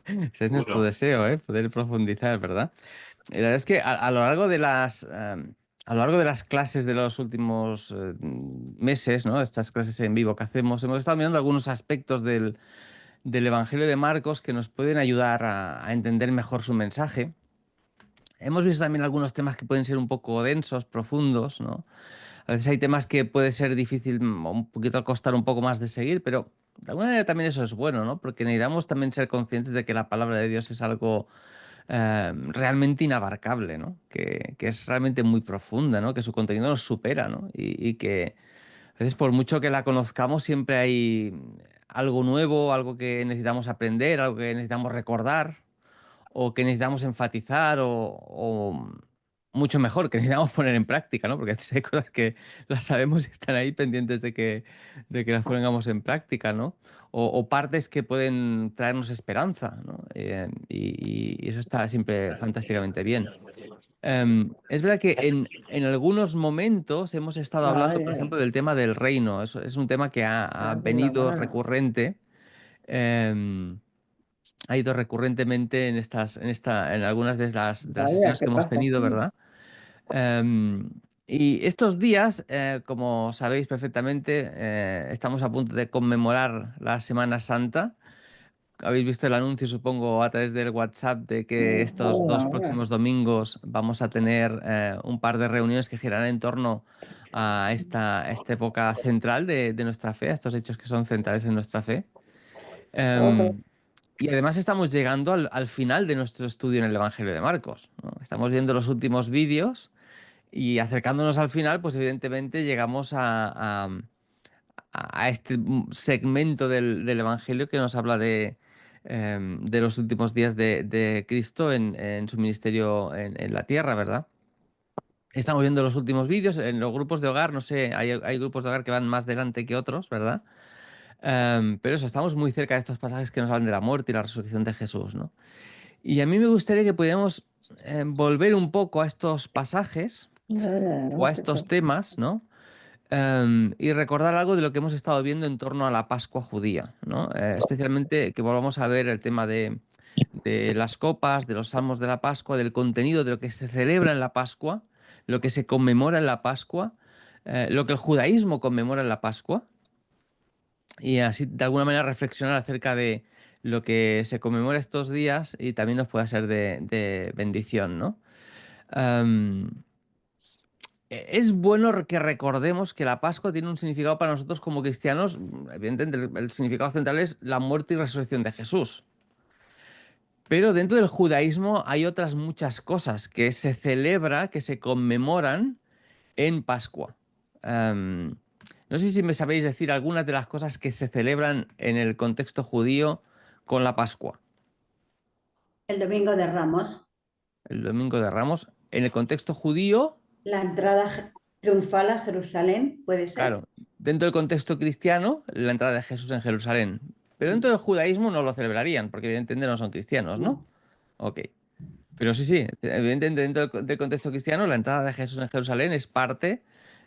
Ese es nuestro deseo, ¿eh? Poder profundizar, ¿verdad? Y la verdad es que a lo largo de a lo largo de las clases de los últimos meses, ¿no? Estas clases en vivo que hacemos, hemos estado mirando algunos aspectos del Evangelio de Marcos que nos pueden ayudar a entender mejor su mensaje. Hemos visto también algunos temas que pueden ser un poco densos, profundos, ¿no? A veces hay temas que puede ser difícil, o un poquito costar un poco más de seguir, pero de alguna manera también eso es bueno, ¿no? Porque necesitamos también ser conscientes de que la palabra de Dios es algo realmente inabarcable, ¿no? Que es realmente muy profunda, ¿no? Que su contenido nos supera, ¿no? Y que a veces por mucho que la conozcamos, siempre hay algo nuevo, algo que necesitamos aprender, algo que necesitamos recordar o que necesitamos enfatizar o mucho mejor, que necesitamos poner en práctica, ¿no? Porque a veces hay cosas que las sabemos y están ahí pendientes de que las pongamos en práctica, ¿no? O partes que pueden traernos esperanza, ¿no? Y eso está siempre fantásticamente bien. Es verdad que en algunos momentos hemos estado hablando, por ejemplo, del tema del reino. Eso es un tema que ha venido recurrente. em, Ha ido recurrentemente en algunas de las Vaya, sesiones ¿qué que hemos pasa tenido, aquí? ¿verdad? Y estos días, como sabéis perfectamente, estamos a punto de conmemorar la Semana Santa. Habéis visto el anuncio, supongo, a través del WhatsApp de que estos dos Ahora. próximos domingos vamos a tener un par de reuniones que girarán en torno a esta época central de nuestra fe, a estos hechos que son centrales en nuestra fe. Ojo. Em, y además estamos llegando al final de nuestro estudio en el Evangelio de Marcos, ¿no? Estamos viendo los últimos vídeos y acercándonos al final, pues evidentemente llegamos a este segmento del Evangelio que nos habla de los últimos días de Cristo en su ministerio en la tierra, ¿verdad? Estamos viendo los últimos vídeos en los grupos de hogar, no sé, hay grupos de hogar que van más delante que otros, ¿verdad? Pero eso, estamos muy cerca de estos pasajes que nos hablan de la muerte y la resurrección de Jesús, ¿no? Y a mí me gustaría que pudiéramos volver un poco a estos pasajes o a estos temas, ¿no? Y recordar algo de lo que hemos estado viendo en torno a la Pascua judía, ¿no? Especialmente que volvamos a ver el tema de las copas, de los salmos de la Pascua, del contenido de lo que se celebra en la Pascua, lo que se conmemora en la Pascua, lo que el judaísmo conmemora en la Pascua, y así de alguna manera reflexionar acerca de lo que se conmemora estos días y también nos pueda ser de bendición, ¿no? Am, es bueno que recordemos que la Pascua tiene un significado para nosotros como cristianos. Evidentemente, el significado central es la muerte y resurrección de Jesús. Pero dentro del judaísmo hay otras muchas cosas que se celebra, que se conmemoran en Pascua. Am, no sé si me sabéis decir algunas de las cosas que se celebran en el contexto judío con la Pascua. El domingo de Ramos, El Domingo de Ramos, en el contexto judío, la entrada triunfal a Jerusalén, ¿puede ser? claro, dentro del contexto cristiano, la entrada de Jesús en Jerusalén. Pero dentro del judaísmo no lo celebrarían, porque evidentemente no son cristianos, ¿no? No. Ok. Pero sí, sí, evidentemente dentro del contexto cristiano, la entrada de Jesús en Jerusalén es parte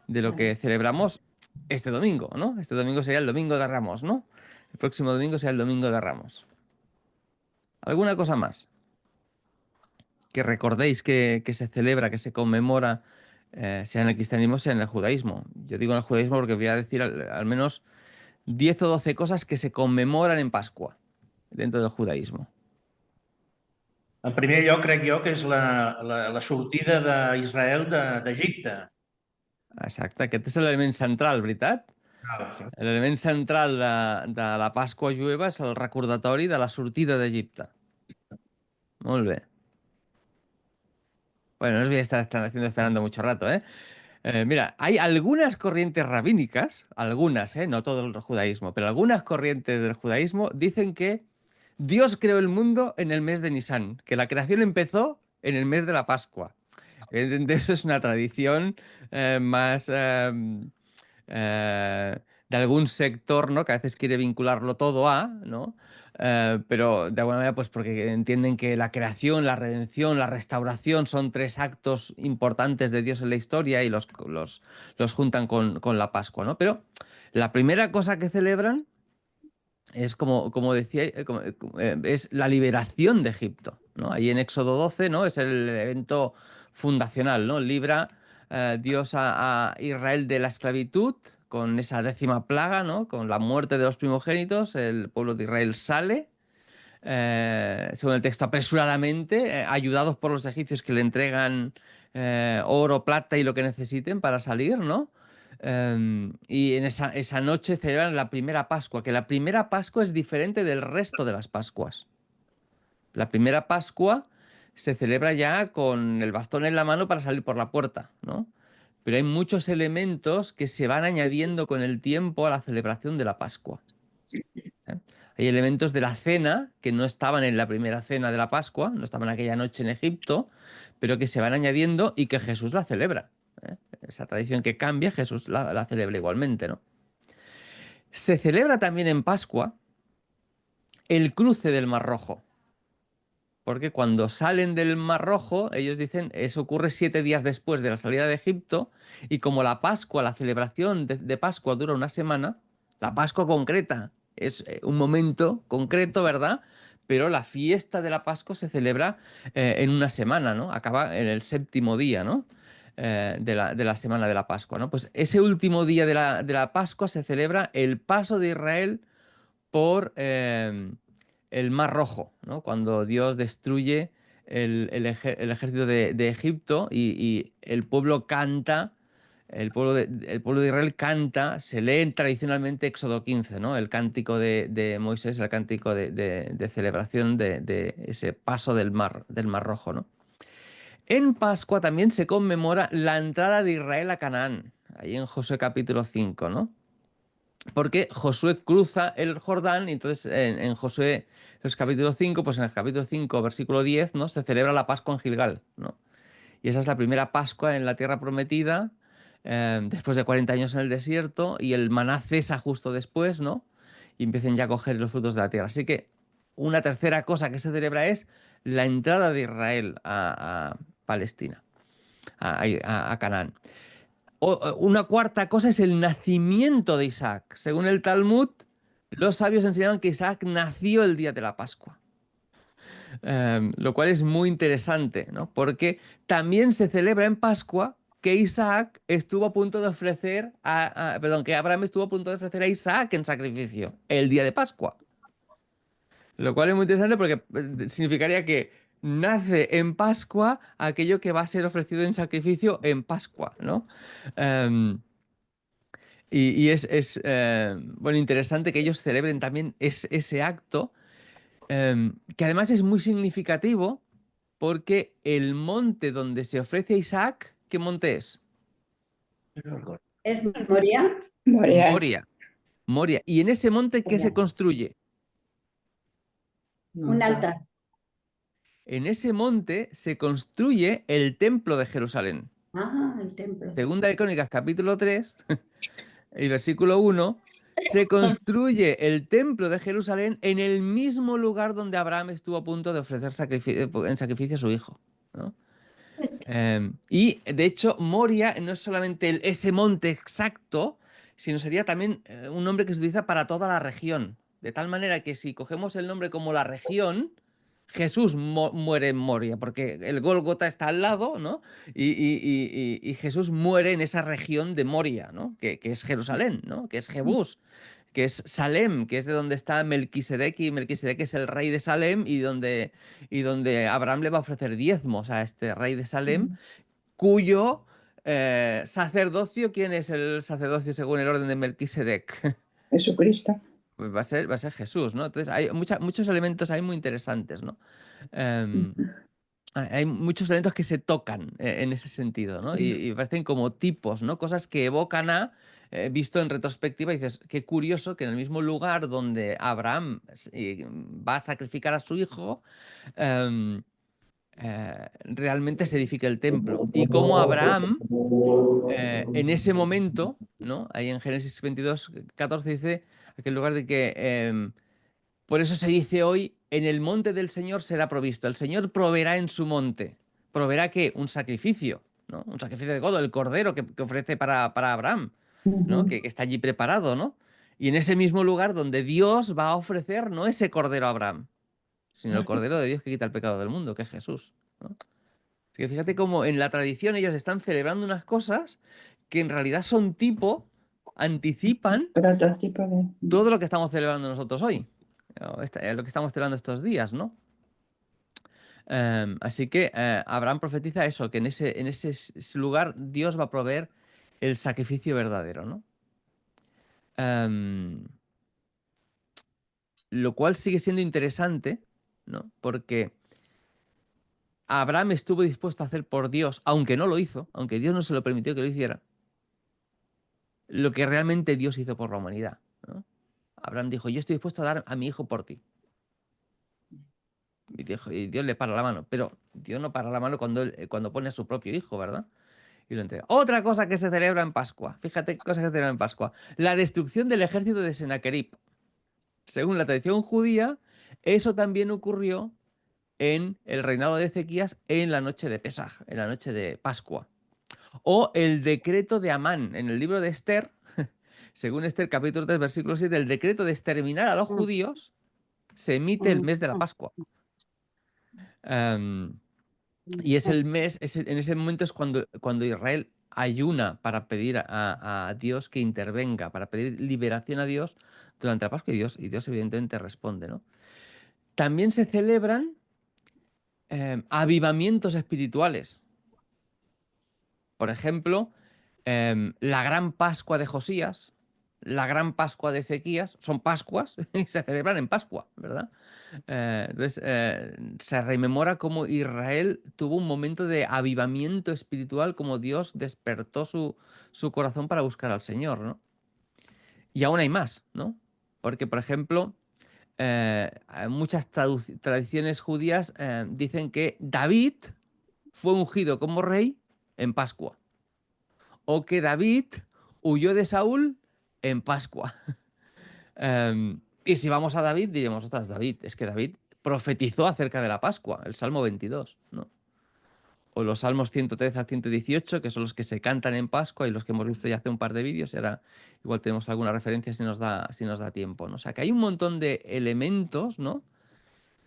de lo Vale. que celebramos este domingo, ¿no? Este domingo sería el Domingo de Ramos, ¿no? El próximo domingo será el Domingo de Ramos. ¿Alguna cosa más que recordéis que se celebra, que se conmemora, sea en el cristianismo, sea en el judaísmo? Yo digo en el judaísmo porque voy a decir al menos 10 o 12 cosas que se conmemoran en Pascua dentro del judaísmo. En primer lloc, crec jo que és la sortida d'Israel d'Egipte. Exacte, aquest és l'element central, veritat? Sí. L'element central de la Pasqua jueva és el recordatori de la sortida d'Egipte. Molt bé. Bueno, no os voy a estar haciendo esperando mucho rato, ¿eh? Mira, hay algunas corrientes rabínicas, algunas, no todo el judaísmo, pero algunas corrientes del judaísmo dicen que Dios creó el mundo en el mes de Nisan, que la creación empezó en el mes de la Pascua. Evidentemente eso es una tradición más de algún sector, ¿no? Que a veces quiere vincularlo todo a, ¿no? Pero de alguna manera, pues porque entienden que la creación, la redención, la restauración son tres actos importantes de Dios en la historia y los juntan con la Pascua, ¿no? Pero la primera cosa que celebran es como decía, es la liberación de Egipto, ¿no? Ahí en Éxodo 12, ¿no? Es el evento fundacional, ¿no? Libra Dios a Israel de la esclavitud con esa 10ª plaga, ¿no? Con la muerte de los primogénitos, el pueblo de Israel sale, según el texto, apresuradamente, ayudados por los egipcios que le entregan oro, plata y lo que necesiten para salir, ¿no? Y en esa noche celebran la primera Pascua, que la primera Pascua es diferente del resto de las Pascuas. La primera Pascua se celebra ya con el bastón en la mano para salir por la puerta, ¿no? Pero hay muchos elementos que se van añadiendo con el tiempo a la celebración de la Pascua. ¿Eh? Hay elementos de la cena que no estaban en la primera cena de la Pascua, no estaban aquella noche en Egipto, pero que se van añadiendo y que Jesús la celebra. ¿Eh? Esa tradición que cambia, Jesús la celebra igualmente, ¿no? Se celebra también en Pascua el cruce del Mar Rojo. Porque cuando salen del Mar Rojo, ellos dicen, eso ocurre 7 días después de la salida de Egipto, y como la Pascua, la celebración de Pascua dura una semana, la Pascua concreta es un momento concreto, ¿verdad? Pero la fiesta de la Pascua se celebra en una semana, ¿no? Acaba en el 7.º día, ¿no? De la semana de la Pascua, ¿no? Pues ese último día de la Pascua se celebra el paso de Israel por el Mar Rojo, ¿no? Cuando Dios destruye el ejército de Egipto y el pueblo canta, el pueblo de Israel canta, se lee tradicionalmente Éxodo 15, ¿no? El cántico de Moisés, el cántico de celebración de ese paso del Mar Rojo, ¿no? En Pascua también se conmemora la entrada de Israel a Canaán, ahí en Josué capítulo 5, ¿no? Porque Josué cruza el Jordán y entonces en Josué, los capítulo 5, pues en el capítulo 5, versículo 10, ¿no? Se celebra la Pascua en Gilgal, ¿no? Y esa es la primera Pascua en la tierra prometida, después de 40 años en el desierto, y el maná cesa justo después, ¿no? Y empiezan ya a coger los frutos de la tierra. Así que una tercera cosa que se celebra es la entrada de Israel a Palestina, a Canaán. Una cuarta cosa es el nacimiento de Isaac. Según el Talmud, los sabios enseñaban que Isaac nació el día de la Pascua. Lo cual es muy interesante, ¿no? Porque también se celebra en Pascua que Isaac estuvo a punto de ofrecer que Abraham estuvo a punto de ofrecer a Isaac en sacrificio el día de Pascua. Lo cual es muy interesante porque significaría que nace en Pascua aquello que va a ser ofrecido en sacrificio en Pascua, ¿no? Em, y es bueno, interesante que ellos celebren también ese acto, que además es muy significativo porque el monte donde se ofrece a Isaac, ¿qué monte es? ¿Es Moria? Moria. Moria. Moria. ¿Y en ese monte qué se construye? Un altar. En ese monte se construye el templo de Jerusalén. Ah, el templo. Segunda de Crónicas, capítulo 3, el versículo 1, se construye el templo de Jerusalén en el mismo lugar donde Abraham estuvo a punto de ofrecer en sacrificio a su hijo, ¿no? Y de hecho, Moria no es solamente ese monte exacto, sino sería también un nombre que se utiliza para toda la región. De tal manera que si cogemos el nombre como la región, Jesús muere en Moria, porque el Gólgota está al lado, ¿no? Y Jesús muere en esa región de Moria, ¿no? Que es Jerusalén, ¿no? Que es Jebús, que es Salem, que es de donde está Melquisedec, y Melquisedec es el rey de Salem y donde Abraham le va a ofrecer diezmos a este rey de Salem, cuyo sacerdocio, ¿quién es el sacerdocio según el orden de Melquisedec? Jesucristo. Pues va a ser Jesús, ¿no? Entonces hay muchos elementos ahí muy interesantes, ¿no? Em, hay muchos elementos que se tocan en ese sentido, ¿no? Y parecen como tipos, ¿no? Cosas que evocan visto en retrospectiva, y dices, qué curioso que en el mismo lugar donde Abraham va a sacrificar a su hijo, em, realmente se edifica el templo. Y como Abraham, en ese momento, ¿no? Ahí en Génesis 22, 14 dice, aquel lugar de que, por eso se dice hoy, en el monte del Señor será provisto. El Señor proveerá en su monte. ¿Proveerá qué? Un sacrificio, ¿no? Un sacrificio de godo, el cordero que ofrece para Abraham, ¿no? Que está allí preparado, ¿no? Y en ese mismo lugar donde Dios va a ofrecer no ese cordero a Abraham, sino el cordero de Dios que quita el pecado del mundo, que es Jesús, ¿no? Así que fíjate cómo en la tradición ellos están celebrando unas cosas que en realidad son anticipan Prototipo de... todo lo que estamos celebrando nosotros hoy, lo que estamos celebrando estos días, ¿no? Así que Abraham profetiza eso, que en ese lugar Dios va a proveer el sacrificio verdadero, ¿no? Lo cual sigue siendo interesante, ¿no? Porque Abraham estuvo dispuesto a hacer por Dios, aunque no lo hizo, aunque Dios no se lo permitió que lo hiciera, lo que realmente Dios hizo por la humanidad, ¿no? Abraham dijo, yo estoy dispuesto a dar a mi hijo por ti. Y Dios le para la mano, pero Dios no para la mano cuando pone a su propio hijo, ¿verdad? Y lo entrega. Otra cosa que se celebra en Pascua, fíjate qué cosa que se celebra en Pascua, la destrucción del ejército de Sennacherib. Según la tradición judía, eso también ocurrió en el reinado de Ezequías en la noche de Pesaj, en la noche de Pascua. O el decreto de Amán, en el libro de Esther, según Esther capítulo 3, versículo 7, el decreto de exterminar a los judíos se emite el mes de la Pascua. Y es el mes, en ese momento es cuando Israel ayuna para pedir a Dios que intervenga, para pedir liberación a Dios durante la Pascua, y Dios evidentemente responde, ¿no? También se celebran avivamientos espirituales. Por ejemplo, la Gran Pascua de Josías, la Gran Pascua de Ezequías, son Pascuas y se celebran en Pascua, ¿verdad? Entonces, se rememora cómo Israel tuvo un momento de avivamiento espiritual, como Dios despertó su corazón para buscar al Señor, ¿no? Y aún hay más, ¿no? Porque, por ejemplo, muchas tradiciones judías dicen que David fue ungido como rey en Pascua, o que David huyó de Saúl en Pascua. Y si vamos a David, diremos, ostras, David, es que David profetizó acerca de la Pascua, el Salmo 22, ¿no? O los Salmos 113 al 118, que son los que se cantan en Pascua y los que hemos visto ya hace un par de vídeos, y ahora igual tenemos alguna referencia si nos da tiempo, ¿no? O sea, que hay un montón de elementos, ¿no?,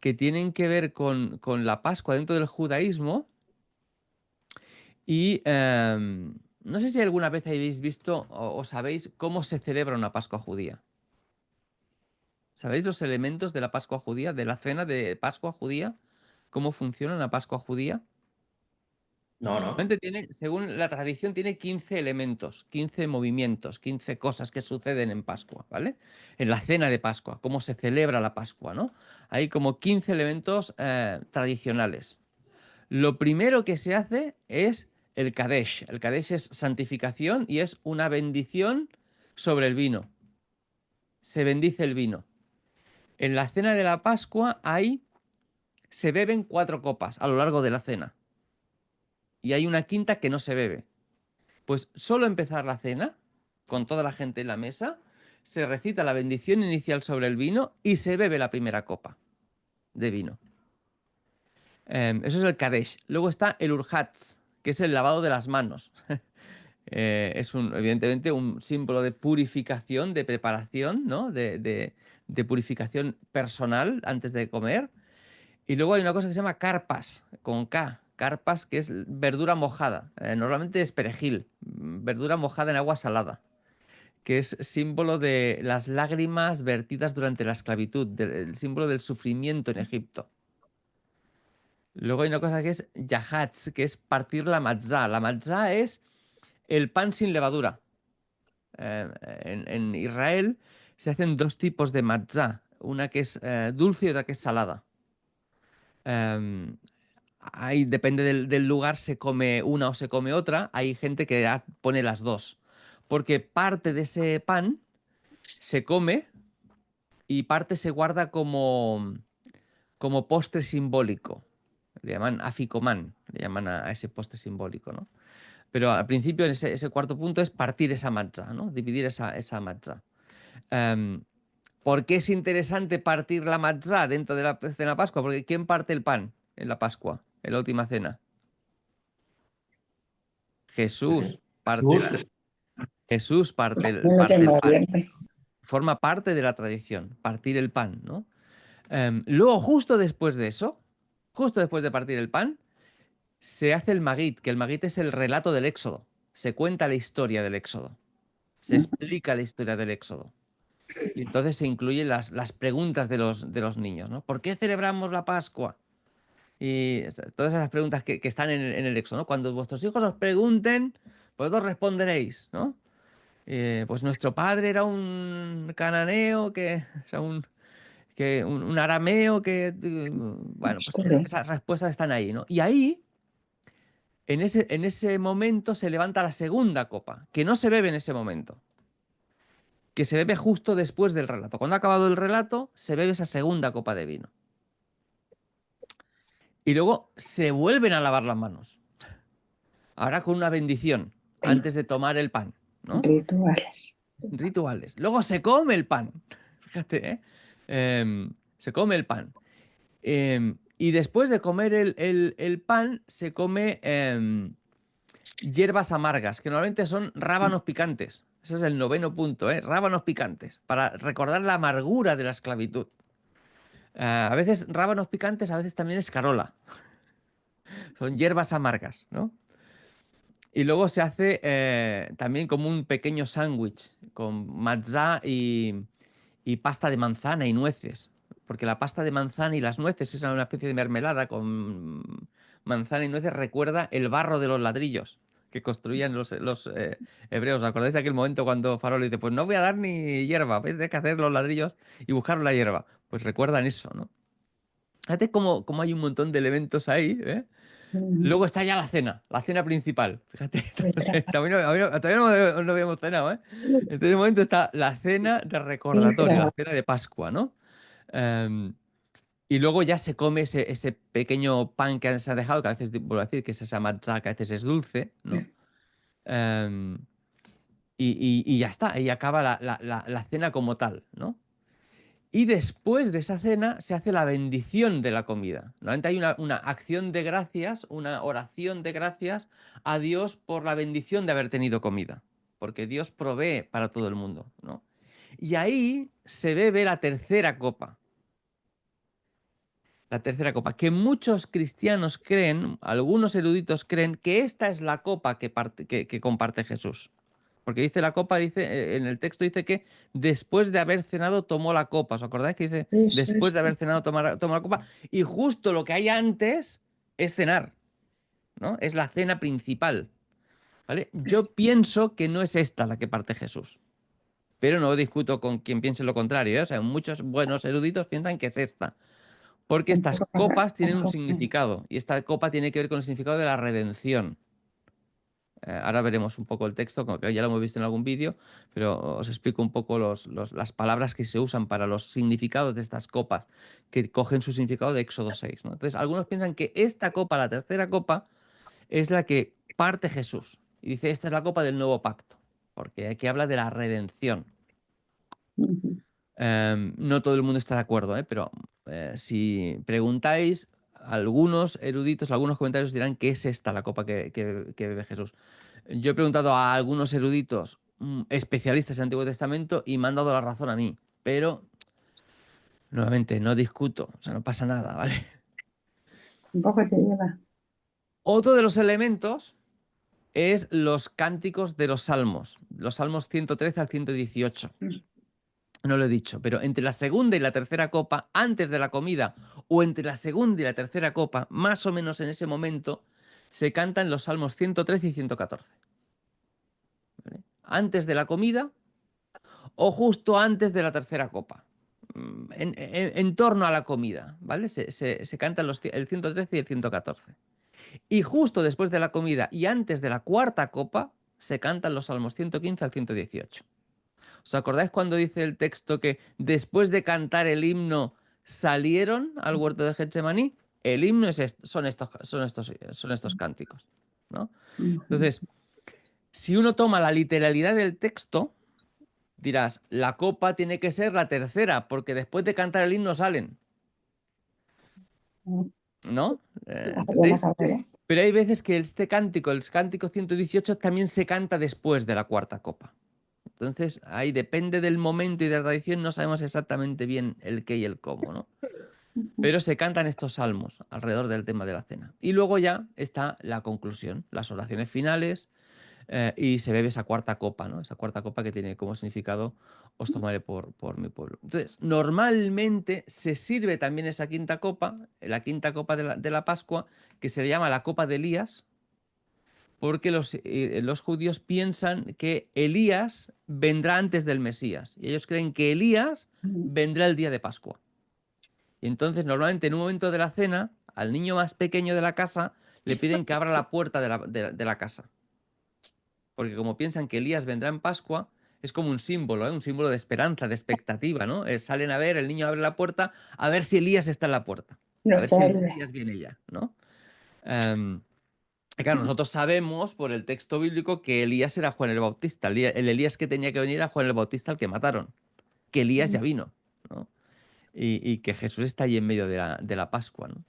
que tienen que ver con la Pascua dentro del judaísmo. Y no sé si alguna vez habéis visto o sabéis cómo se celebra una Pascua judía. ¿Sabéis los elementos de la Pascua judía, de la cena de Pascua judía? ¿Cómo funciona una Pascua judía? No, no. Según la tradición, tiene 15 elementos, 15 movimientos, 15 cosas que suceden en Pascua, ¿vale? En la cena de Pascua, cómo se celebra la Pascua, ¿no? Hay como 15 elementos tradicionales. Lo primero que se hace es el Kadesh. El Kadesh es santificación y es una bendición sobre el vino. Se bendice el vino. En la cena de la Pascua se beben 4 copas a lo largo de la cena. Y hay una quinta que no se bebe. Pues solo empezar la cena, con toda la gente en la mesa, se recita la bendición inicial sobre el vino y se bebe la primera copa de vino. Eso es el Kadesh. Luego está el Urhatz, que es el lavado de las manos. Es evidentemente un símbolo de purificación, de preparación, ¿no? De purificación personal antes de comer. Y luego hay una cosa que se llama carpas, con K. Carpas, que es verdura mojada. Normalmente es perejil, verdura mojada en agua salada, que es símbolo de las lágrimas vertidas durante la esclavitud, el símbolo del sufrimiento en Egipto. Luego hay una cosa que es yahatz, que es partir la matzá. La matzá es el pan sin levadura. En Israel se hacen 2 tipos de matzá, una que es dulce y otra que es salada. Ahí depende del lugar, se come una o se come otra. Hay gente que pone las 2, porque parte de ese pan se come y parte se guarda como postre simbólico. Le llaman aficomán, le llaman a ese postre simbólico, ¿no? Pero al principio, ese cuarto punto es partir esa matzá, ¿no? Dividir esa matzá. ¿Por qué es interesante partir la matzá dentro de la cena de Pascua? Porque ¿quién parte el pan en la Pascua, en la última cena? Jesús parte, Jesús, Jesús parte Yo lo el tengo pan. abierto. forma parte de la tradición, partir el pan, ¿no? Luego, justo después de eso, justo después de partir el pan, se hace el Magid, que el Magid es el relato del Éxodo. Se cuenta la historia del Éxodo. Se explica la historia del Éxodo. Y entonces se incluyen las preguntas de los niños, ¿no? ¿Por qué celebramos la Pascua? Y todas esas preguntas que están en el Éxodo, ¿no? Cuando vuestros hijos os pregunten, vosotros responderéis, ¿no? Pues nuestro padre era un cananeo, o sea, un arameo bueno, pues esas respuestas están ahí, ¿no? Y ahí, en ese momento, se levanta la segunda copa, que no se bebe en ese momento, que se bebe justo después del relato. Cuando ha acabado el relato, se bebe esa segunda copa de vino. Y luego se vuelven a lavar las manos. Ahora con una bendición, antes de tomar el pan, ¿no? Rituales. Rituales. Luego se come el pan. Fíjate, ¿eh? Se come el pan. Y después de comer el pan, se come hierbas amargas, que normalmente son rábanos picantes. Ese es el 9º punto, ¿eh? Rábanos picantes, para recordar la amargura de la esclavitud. A veces rábanos picantes, a veces también escarola. Son hierbas amargas, ¿no? Y luego se hace también como un pequeño sándwich con matzá y pasta de manzana y nueces. Porque la pasta de manzana y las nueces es una especie de mermelada con manzana y nueces, recuerda el barro de los ladrillos que construían los hebreos. ¿Os acordáis de aquel momento cuando Faraón le dice, pues no voy a dar ni hierba, voy a tener que hacer los ladrillos y buscar la hierba? Pues recuerdan eso, ¿no? Fíjate cómo hay un montón de elementos ahí, ¿eh? Luego está ya la cena principal. Fíjate, todavía no habíamos cenado, ¿eh? En ese momento está la cena de recordatorio, la cena de Pascua, ¿no? Y luego ya se come ese pequeño pan que se ha dejado, que a veces vuelvo a decir que es esa matzá, que a veces es dulce, ¿no? Y ya está, ahí acaba la cena como tal, ¿no? Y después de esa cena se hace la bendición de la comida. Normalmente hay una acción de gracias, una oración de gracias a Dios por la bendición de haber tenido comida, porque Dios provee para todo el mundo, ¿no? Y ahí se bebe la tercera copa. La tercera copa, que muchos cristianos creen, algunos eruditos creen que esta es la copa que comparte Jesús. Porque dice la copa, en el texto dice que después de haber cenado tomó la copa. ¿Os acordáis que dice después de haber cenado tomó la copa? Y justo lo que hay antes es cenar, ¿no? Es la cena principal, ¿vale? Yo pienso que no es esta la que parte Jesús, pero no discuto con quien piense lo contrario, ¿eh? O sea, muchos buenos eruditos piensan que es esta. Porque estas copas tienen un significado y esta copa tiene que ver con el significado de la redención. Ahora veremos un poco el texto, que ya lo hemos visto en algún vídeo, pero os explico un poco las palabras que se usan para los significados de estas copas, que cogen su significado de Éxodo 6, ¿no? Entonces, algunos piensan que esta copa, la tercera copa, es la que parte Jesús. Y dice, esta es la copa del nuevo pacto, porque aquí habla de la redención. No todo el mundo está de acuerdo, pero si preguntáis, algunos eruditos, algunos comentarios dirán que es esta la copa que bebe Jesús. Yo he preguntado a algunos eruditos especialistas en el Antiguo Testamento y me han dado la razón a mí, pero nuevamente no discuto, o sea, no pasa nada, ¿vale? Un poco te lleva. Otro de los elementos es los cánticos de los salmos 113 al 118. No lo he dicho, pero entre la segunda y la tercera copa, antes de la comida, o entre la segunda y la tercera copa, más o menos en ese momento, se cantan los salmos 113 y 114. ¿Vale? Antes de la comida o justo antes de la tercera copa. En torno a la comida, ¿vale? Se cantan el 113 y el 114. Y justo después de la comida y antes de la cuarta copa, se cantan los salmos 115 al 118. ¿Os acordáis cuando dice el texto que después de cantar el himno salieron al huerto de Getsemaní? El himno son estos cánticos, ¿no? Entonces, si uno toma la literalidad del texto, dirás, la copa tiene que ser la tercera, porque después de cantar el himno salen, ¿no? ¿Entendéis? Pero hay veces que este cántico, el cántico 118, también se canta después de la cuarta copa. Entonces, ahí depende del momento y de la tradición, no sabemos exactamente bien el qué y el cómo, ¿no? Pero se cantan estos salmos alrededor del tema de la cena. Y luego ya está la conclusión, las oraciones finales, y se bebe esa cuarta copa, ¿no? Esa cuarta copa que tiene como significado os tomaré por mi pueblo. Entonces, normalmente se sirve también esa quinta copa, la quinta copa de la Pascua, que se llama la copa de Elías, porque los judíos piensan que Elías vendrá antes del Mesías. Y ellos creen que Elías vendrá el día de Pascua. Y entonces, normalmente en un momento de la cena, al niño más pequeño de la casa le piden que abra la puerta de la casa. Porque como piensan que Elías vendrá en Pascua, es como un símbolo, ¿eh? Un símbolo de esperanza, de expectativa, ¿no? Salen a ver, el niño abre la puerta, a ver si Elías está en la puerta. No A ver si está el él. Mesías viene ya, ¿no? Y claro, nosotros sabemos por el texto bíblico que Elías era Juan el Bautista. El Elías que tenía que venir era Juan el Bautista, al que mataron. Que Elías ya vino, ¿no? Y que Jesús está ahí en medio de la Pascua, ¿no?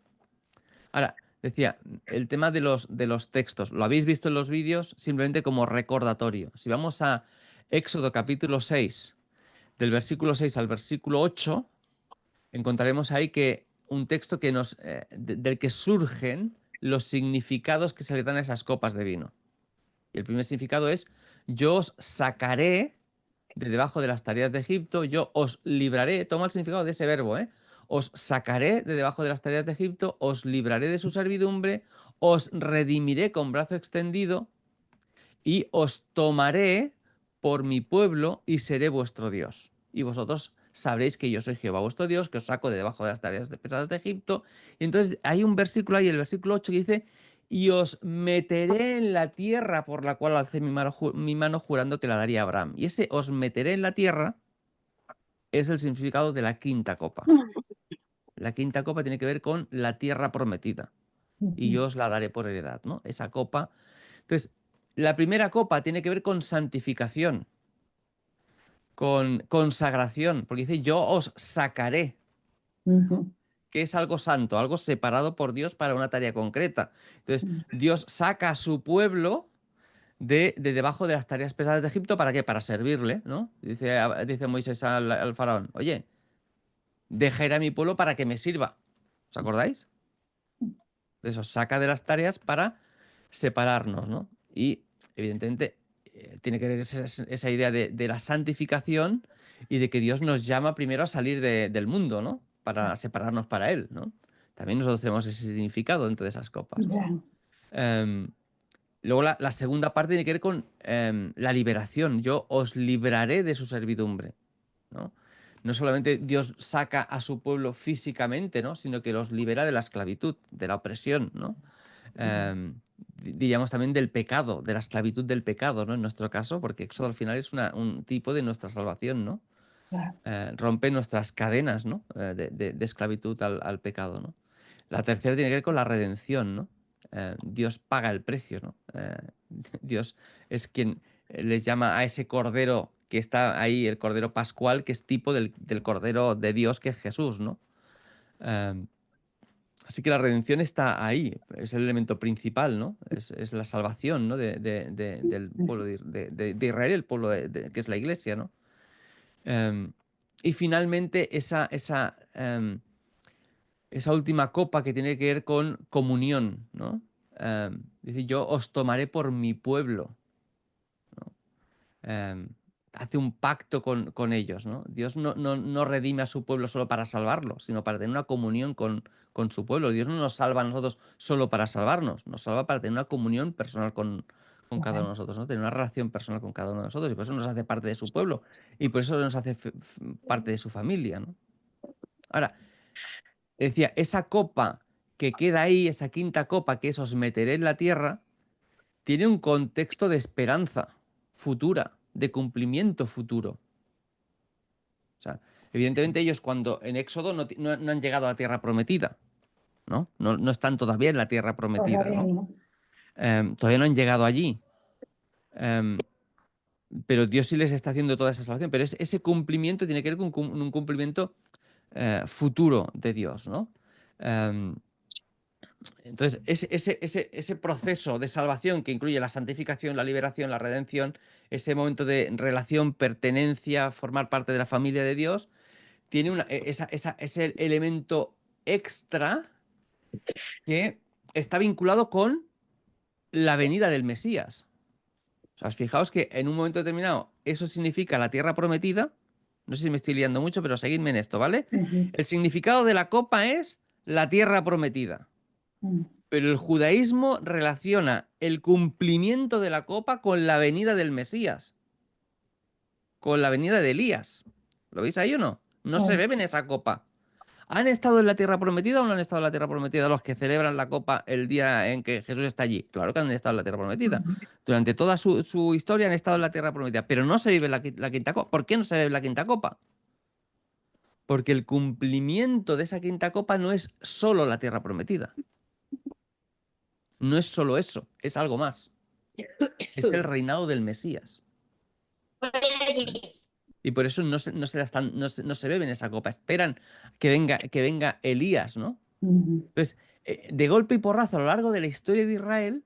Ahora, decía, el tema de los textos, ¿lo habéis visto en los vídeos? Simplemente como recordatorio. Si vamos a Éxodo capítulo 6, del versículo 6 al versículo 8, encontraremos ahí que un texto que del que surgen los significados que se le dan a esas copas de vino. Y el primer significado es: yo os sacaré de debajo de las tareas de Egipto, yo os libraré. Toma el significado de ese verbo, ¿eh? Os sacaré de debajo de las tareas de Egipto, os libraré de su servidumbre, os redimiré con brazo extendido y os tomaré por mi pueblo y seré vuestro Dios. Y vosotros sabréis que yo soy Jehová vuestro Dios, que os saco de debajo de las tareas pesadas de Egipto. Y entonces hay un versículo ahí, el versículo 8, que dice: y os meteré en la tierra por la cual alcé mi mano jurando que la daría a Abraham. Y ese os meteré en la tierra es el significado de la quinta copa. La quinta copa tiene que ver con la tierra prometida. Y yo os la daré por heredad, ¿no? Esa copa. Entonces, la primera copa tiene que ver con santificación, con consagración, porque dice: yo os sacaré, que es algo santo, algo separado por Dios para una tarea concreta. Entonces, Dios saca a su pueblo de debajo de las tareas pesadas de Egipto. ¿Para qué? Para servirle, ¿no? Dice Moisés al faraón: oye, deja ir a mi pueblo para que me sirva. ¿Os acordáis? Eso, saca de las tareas para separarnos, ¿no? Y evidentemente tiene que ver esa idea de la santificación y de que Dios nos llama primero a salir del mundo, ¿no? Para separarnos para Él, ¿no? También nosotros tenemos ese significado dentro de esas copas, ¿no? Ya. Luego la segunda parte tiene que ver con la liberación. Yo os libraré de su servidumbre, ¿no? No solamente Dios saca a su pueblo físicamente, ¿no? Sino que los libera de la esclavitud, de la opresión, ¿no? Diríamos también del pecado, de la esclavitud del pecado, ¿no? En nuestro caso, porque Éxodo al final es un tipo de nuestra salvación, ¿no? Claro. Rompe nuestras cadenas, ¿no? De esclavitud al pecado, ¿no? La tercera tiene que ver con la redención, ¿no? Dios paga el precio, ¿no? Dios es quien les llama a ese cordero que está ahí, el cordero pascual, que es tipo del cordero de Dios, que es Jesús, ¿no? Así que la redención está ahí, es el elemento principal, ¿no? Es la salvación, ¿no? Del pueblo de Israel, el pueblo que es la iglesia, ¿no? Y finalmente esa última copa que tiene que ver con comunión, ¿no? Dice: yo os tomaré por mi pueblo, ¿no? Hace un pacto con ellos, ¿no? Dios no redime a su pueblo solo para salvarlo, sino para tener una comunión con su pueblo. Dios no nos salva a nosotros solo para salvarnos, nos salva para tener una comunión personal con cada uno de nosotros, ¿no? Tener una relación personal con cada uno de nosotros, y por eso nos hace parte de su pueblo y por eso nos hace parte de su familia, ¿no? Ahora, decía, esa copa que queda ahí, esa quinta copa que es os meteré en la tierra, tiene un contexto de esperanza futura, de cumplimiento futuro. O sea, evidentemente ellos cuando en Éxodo no han llegado a la tierra prometida, ¿no? No están todavía en la tierra prometida, Todavía ¿no? no. Todavía no han llegado allí. Pero Dios sí les está haciendo toda esa salvación. Pero ese cumplimiento tiene que ver con un cumplimiento futuro de Dios, ¿no? Entonces, ese proceso de salvación que incluye la santificación, la liberación, la redención, ese momento de relación, pertenencia, formar parte de la familia de Dios, tiene ese elemento extra que está vinculado con la venida del Mesías. O sea, fijaos que en un momento determinado eso significa la tierra prometida. No sé si me estoy liando mucho, pero seguidme en esto, ¿vale? El significado de la copa es la tierra prometida. Pero el judaísmo relaciona el cumplimiento de la copa con la venida del Mesías, con la venida de Elías. ¿Lo veis ahí o no? No se bebe en esa copa. ¿Han estado en la tierra prometida o no han estado en la tierra prometida los que celebran la copa el día en que Jesús está allí? Claro que han estado en la tierra prometida. Durante toda su historia han estado en la tierra prometida, pero no se vive la quinta copa. ¿Por qué no se bebe la quinta copa? Porque el cumplimiento de esa quinta copa no es solo la tierra prometida. No es solo eso, es algo más. Es el reinado del Mesías. Y por eso no se beben esa copa. Esperan que venga Elías, ¿no? Entonces, de golpe y porrazo, a lo largo de la historia de Israel,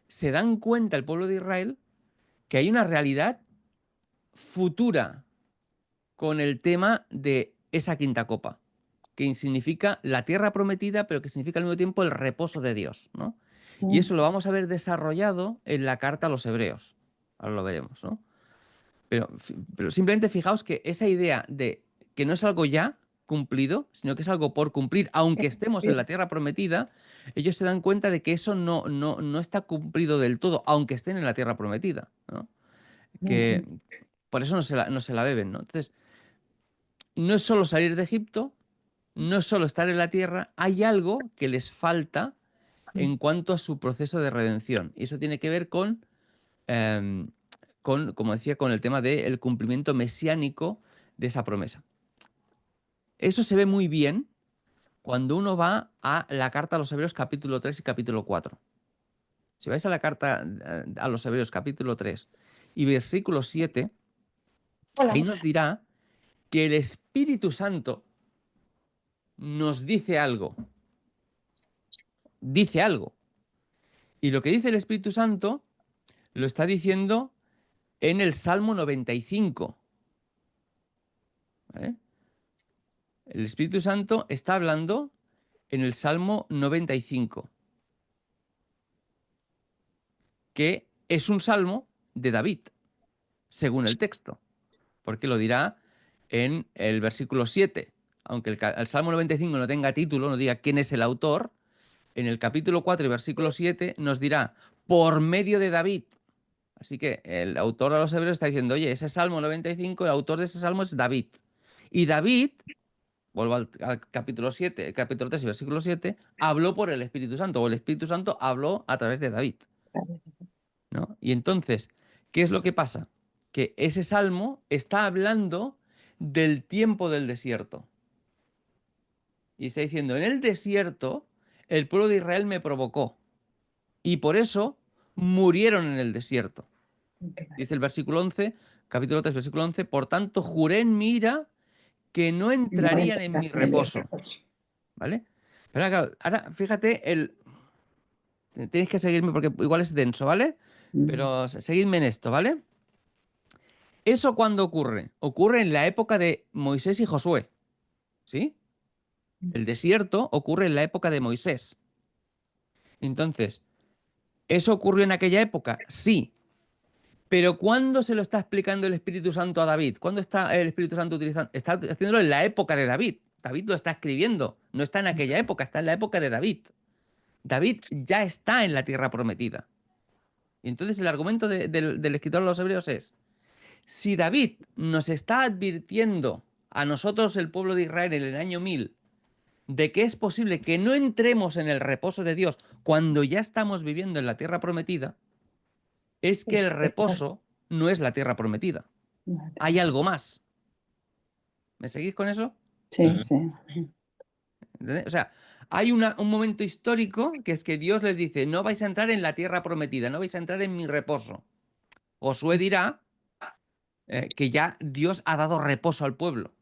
se dan cuenta el pueblo de Israel que hay una realidad futura con el tema de esa quinta copa, que significa la tierra prometida, pero que significa al mismo tiempo el reposo de Dios, ¿no? Y eso lo vamos a ver desarrollado en la carta a los hebreos. Ahora lo veremos, ¿no? Pero simplemente fijaos que esa idea de que no es algo ya cumplido, sino que es algo por cumplir, aunque estemos en la tierra prometida, ellos se dan cuenta de que eso no está cumplido del todo, aunque estén en la tierra prometida, ¿no? Que por eso no se la beben, ¿no? Entonces, no es solo salir de Egipto, no es solo estar en la tierra, hay algo que les falta en cuanto a su proceso de redención. Y eso tiene que ver como decía, con el tema del cumplimiento mesiánico de esa promesa. Eso se ve muy bien cuando uno va a la carta a los Hebreos capítulo 3 y capítulo 4. Si vais a la carta a los Hebreos capítulo 3 y versículo 7, ahí nos dirá que el Espíritu Santo nos dice algo. Dice algo. Y lo que dice el Espíritu Santo lo está diciendo en el Salmo 95. ¿Vale? El Espíritu Santo está hablando en el Salmo 95, que es un salmo de David, según el texto, porque lo dirá en el versículo 7. Aunque el Salmo 95 no tenga título, no diga quién es el autor, en el capítulo 4 y versículo 7 nos dirá, por medio de David. Así que el autor de los Hebreos está diciendo, oye, ese Salmo 95, el autor de ese salmo es David. Y David, vuelvo al capítulo 7, capítulo 3 y versículo 7, habló por el Espíritu Santo, o el Espíritu Santo habló a través de David, ¿no? Y entonces, ¿qué es lo que pasa? Que ese salmo está hablando del tiempo del desierto. Y está diciendo, en el desierto, el pueblo de Israel me provocó. Y por eso murieron en el desierto. Dice el versículo 11, capítulo 3, versículo 11, por tanto juré en mi ira que no entrarían en mi reposo. ¿Vale? Pero claro, ahora fíjate, tenéis que seguirme porque igual es denso, ¿vale? Pero seguidme en esto, ¿vale? ¿Eso cuándo ocurre? Ocurre en la época de Moisés y Josué, ¿sí? El desierto ocurre en la época de Moisés. Entonces, ¿eso ocurrió en aquella época? Sí. Pero ¿cuándo se lo está explicando el Espíritu Santo a David? ¿Cuándo está el Espíritu Santo utilizando? Está haciéndolo en la época de David. David lo está escribiendo. No está en aquella época, está en la época de David. David ya está en la tierra prometida. Y entonces el argumento del escritor de los Hebreos es, si David nos está advirtiendo a nosotros, el pueblo de Israel, en el año 1000, de que es posible que no entremos en el reposo de Dios cuando ya estamos viviendo en la tierra prometida, es que el reposo no es la tierra prometida. Hay algo más. ¿Me seguís con eso? Sí, sí. ¿Entendés? O sea, hay un momento histórico que es que Dios les dice, no vais a entrar en la tierra prometida, no vais a entrar en mi reposo. Josué dirá que ya Dios ha dado reposo al pueblo.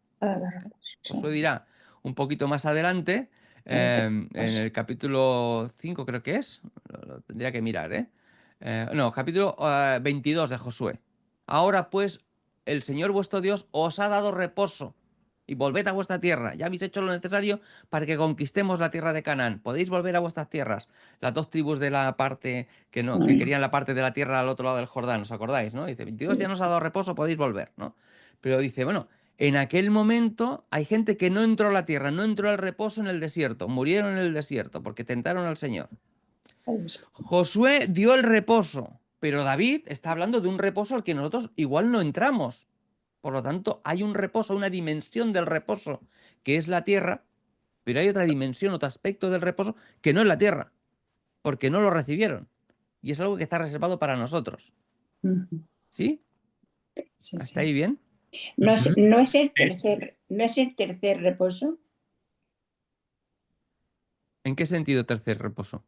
Josué dirá un poquito más adelante En el capítulo 5 creo que es, lo tendría que mirar, ¿eh? No, capítulo 22 de Josué. Ahora pues el Señor vuestro Dios os ha dado reposo y volved a vuestra tierra. Ya habéis hecho lo necesario para que conquistemos la tierra de Canaán. Podéis volver a vuestras tierras. Las dos tribus de la parte que no, que querían la parte de la tierra al otro lado del Jordán, ¿os acordáis, no? Dice, Dios ya nos ha dado reposo, podéis volver, ¿no? Pero dice, bueno, en aquel momento hay gente que no entró a la tierra, no entró al reposo en el desierto, murieron en el desierto porque tentaron al Señor. Josué dio el reposo, pero David está hablando de un reposo al que nosotros igual no entramos. Por lo tanto, hay un reposo, una dimensión del reposo que es la tierra, pero hay otra dimensión, otro aspecto del reposo que no es la tierra, porque no lo recibieron. Y es algo que está reservado para nosotros. ¿Sí? Sí, ¿Hasta sí. ahí bien? No es el tercer reposo. ¿En qué sentido tercer reposo?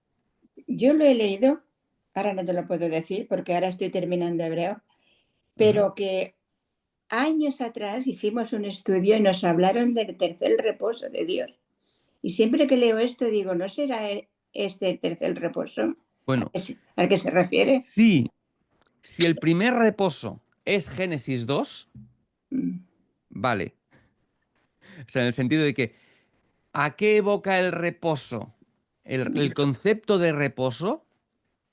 Yo lo he leído, ahora no te lo puedo decir porque ahora estoy terminando hebreo, pero que años atrás hicimos un estudio y nos hablaron del tercer reposo de Dios. Y siempre que leo esto digo, ¿no será este el tercer reposo Bueno, al que se refiere? sí. Si el primer reposo es Génesis 2, vale. O sea, en el sentido de que, ¿a qué evoca el reposo? El concepto de reposo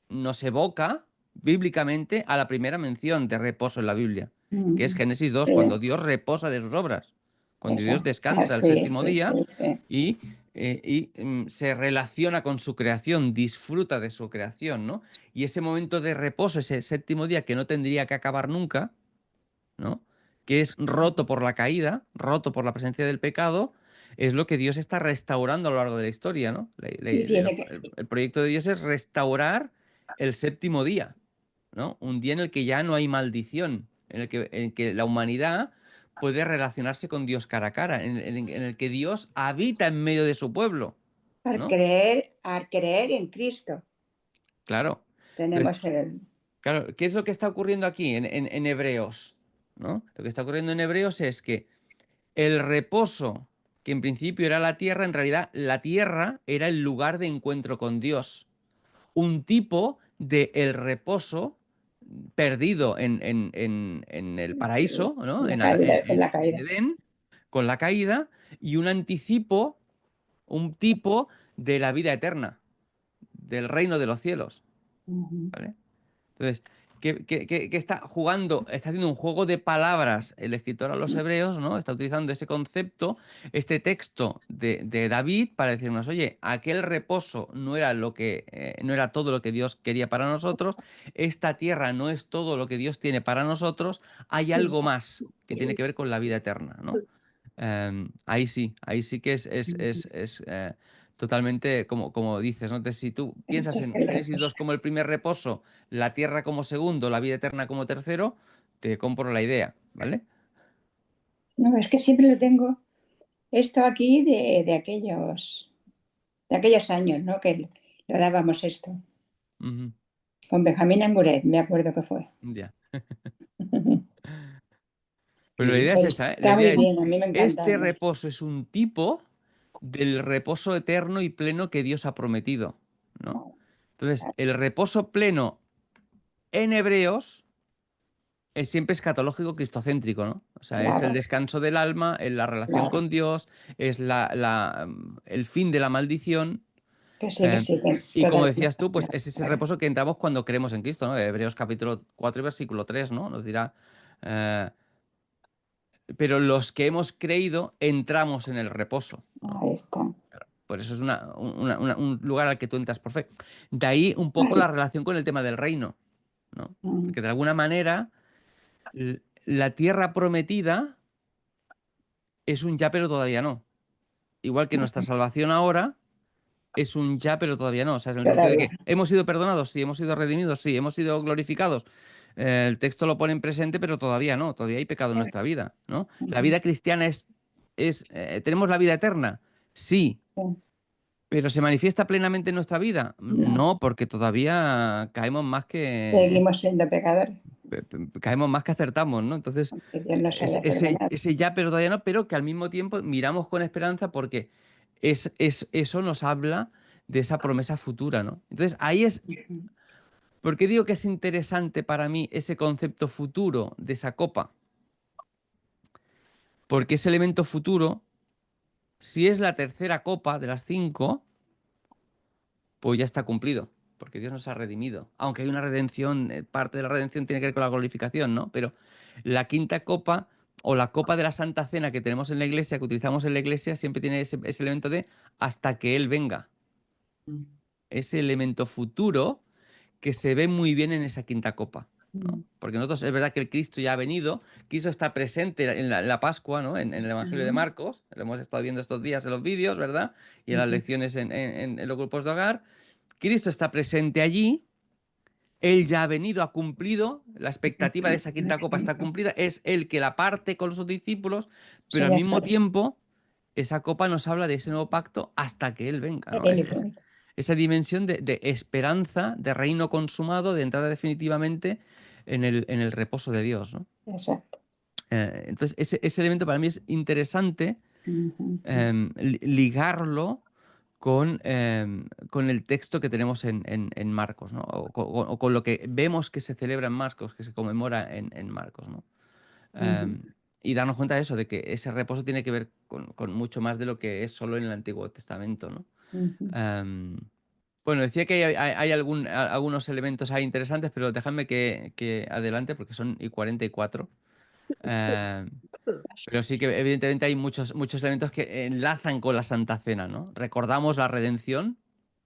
nos evoca bíblicamente a la primera mención de reposo en la Biblia, que es Génesis 2, cuando Dios reposa de sus obras, cuando Dios descansa el séptimo día y se relaciona con su creación, disfruta de su creación, ¿no? Y ese momento de reposo, ese séptimo día que no tendría que acabar nunca, ¿no? Que es roto por la caída, roto por la presencia del pecado, es lo que Dios está restaurando a lo largo de la historia, ¿no? El proyecto de Dios es restaurar el séptimo día, ¿no? Un día en el que ya no hay maldición, en el que la humanidad puede relacionarse con Dios cara a cara, en el que Dios habita en medio de su pueblo, ¿no? Al creer en Cristo. Claro. Tenemos Claro, ¿qué es lo que está ocurriendo aquí en Hebreos? ¿No? Lo que está ocurriendo en Hebreos es que el reposo, que en principio era la tierra, en realidad la tierra era el lugar de encuentro con Dios. Un tipo de el reposo perdido en el paraíso, ¿no? En Edén, con la caída, y un anticipo, un tipo de la vida eterna, del reino de los cielos. ¿Vale? Entonces, ¿qué está jugando? Está haciendo un juego de palabras el escritor a los hebreos, ¿no? Está utilizando ese concepto, este texto de David para decirnos, oye, aquel reposo no era no era todo lo que Dios quería para nosotros, esta tierra no es todo lo que Dios tiene para nosotros, hay algo más que tiene que ver con la vida eterna, ¿no? Ahí sí que es totalmente como dices, ¿no? Entonces, si tú piensas en Génesis 2 como el primer reposo, la tierra como segundo, la vida eterna como tercero, te compro la idea, ¿vale? No, es que siempre lo tengo esto aquí de aquellos años, ¿no? Que lo dábamos esto. Con Benjamín Anguret, me acuerdo que fue. Ya. Pero la idea es esa, ¿eh? La Está idea muy bien, a mí me encanta. este reposo es un tipo del reposo eterno y pleno que Dios ha prometido, ¿no? Entonces, el reposo pleno en Hebreos es siempre escatológico cristocéntrico, ¿no? O sea, es el descanso del alma, es la relación con Dios, es el fin de la maldición. Que sí, y como decías tú, pues es ese reposo que entramos cuando creemos en Cristo, ¿no? Hebreos capítulo 4 y versículo 3, ¿no? Nos dirá, pero los que hemos creído entramos en el reposo, ¿no? Ahí está. Por eso es un lugar al que tú entras por fe. De ahí un poco la relación con el tema del reino, ¿no? Porque de alguna manera la tierra prometida es un ya pero todavía no. Igual que nuestra salvación ahora es un ya pero todavía no. O sea, en el sentido de que hemos sido perdonados, sí, hemos sido redimidos, sí, hemos sido glorificados. El texto lo pone en presente, pero todavía no, todavía hay pecado en nuestra vida, ¿no? La vida cristiana ¿tenemos la vida eterna? Sí. ¿Pero se manifiesta plenamente en nuestra vida? No, porque todavía caemos más que... Seguimos siendo pecadores. Caemos más que acertamos, ¿no? Entonces, ese ya pero todavía no, pero que al mismo tiempo miramos con esperanza porque eso nos habla de esa promesa futura, ¿no? Entonces, ahí es... ¿Por qué digo que es interesante para mí ese concepto futuro de esa copa? Porque ese elemento futuro, si es la tercera copa de las 5, pues ya está cumplido, porque Dios nos ha redimido. Aunque hay una redención, parte de la redención tiene que ver con la glorificación, ¿no? Pero la quinta copa o la copa de la Santa Cena que tenemos en la iglesia, que utilizamos en la iglesia, siempre tiene ese elemento de hasta que Él venga. Ese elemento futuro que se ve muy bien en esa quinta copa, ¿no? Porque nosotros, es verdad que el Cristo ya ha venido, Cristo está presente en la Pascua, ¿no? En el Evangelio de Marcos, lo hemos estado viendo estos días en los vídeos, ¿verdad? Y en las lecciones en los grupos de hogar. Cristo está presente allí, Él ya ha venido, ha cumplido, la expectativa de esa quinta copa está cumplida, es Él que la parte con sus discípulos, pero al mismo tiempo esa copa nos habla de ese nuevo pacto hasta que Él venga, ¿no? Esa dimensión de esperanza, de reino consumado, de entrada definitivamente en el reposo de Dios, ¿no? Exacto. Entonces, ese elemento para mí es interesante ligarlo con el texto que tenemos en Marcos, ¿no? O con lo que vemos que se celebra en Marcos, que se conmemora en Marcos, ¿no? Y darnos cuenta de eso, de que ese reposo tiene que ver con mucho más de lo que es solo en el Antiguo Testamento, ¿no? Bueno, decía que hay algunos elementos ahí interesantes, pero dejadme que adelante porque son y 44. Pero sí que evidentemente hay muchos elementos que enlazan con la Santa Cena, ¿no? Recordamos la redención,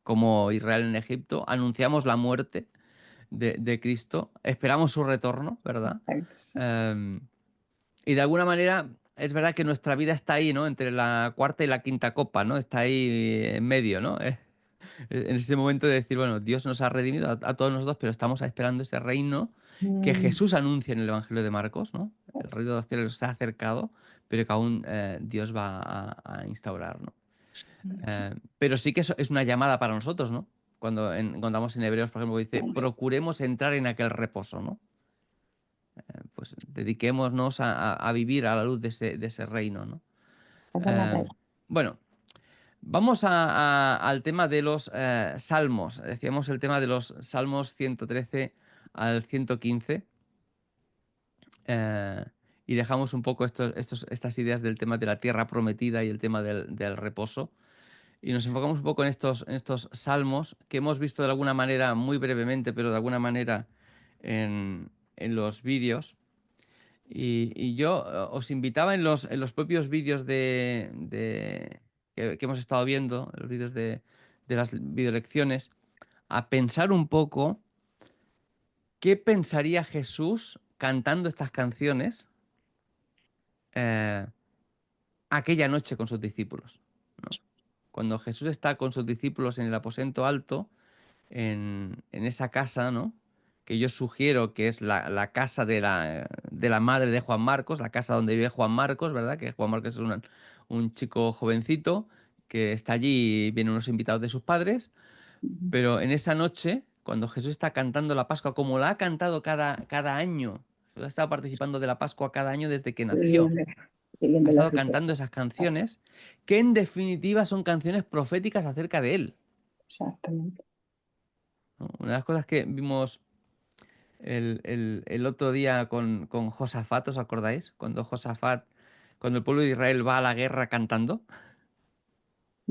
como Israel en Egipto, anunciamos la muerte de Cristo, esperamos su retorno, ¿verdad? Y de alguna manera es verdad que nuestra vida está ahí, ¿no? Entre la cuarta y la quinta copa, ¿no? Está ahí en medio, ¿no? En ese momento de decir, bueno, Dios nos ha redimido a todos nosotros, pero estamos esperando ese reino que Jesús anuncia en el Evangelio de Marcos, ¿no? El reino de los cielos se ha acercado, pero que aún Dios va a instaurar, ¿no? Pero sí que eso es una llamada para nosotros, ¿no? Cuando encontramos en Hebreos, por ejemplo, dice, procuremos entrar en aquel reposo, ¿no? Pues dediquémonos a vivir a la luz de ese reino, ¿no? Bueno, vamos al tema de los salmos. Decíamos el tema de los salmos 113 al 115. Y dejamos un poco estas ideas del tema de la tierra prometida y el tema del reposo. Y nos enfocamos un poco en estos salmos que hemos visto de alguna manera, muy brevemente, pero de alguna manera en los vídeos. Y yo os invitaba en los propios vídeos que hemos estado viendo, los vídeos de las videolecciones, a pensar un poco qué pensaría Jesús cantando estas canciones aquella noche con sus discípulos, ¿no? Cuando Jesús está con sus discípulos en el aposento alto, en esa casa, ¿no? Que yo sugiero que es la casa de la madre de Juan Marcos, la casa donde vive Juan Marcos, ¿verdad? Que Juan Marcos es un chico jovencito que está allí y vienen unos invitados de sus padres, pero en esa noche, cuando Jesús está cantando la Pascua, como la ha cantado cada año, Jesús ha estado participando de la Pascua cada año desde que nació, ha estado cantando esas canciones, que en definitiva son canciones proféticas acerca de él. Exactamente. ¿No? Una de las cosas que vimos el otro día con Josafat, ¿os acordáis? Cuando el pueblo de Israel va a la guerra cantando. A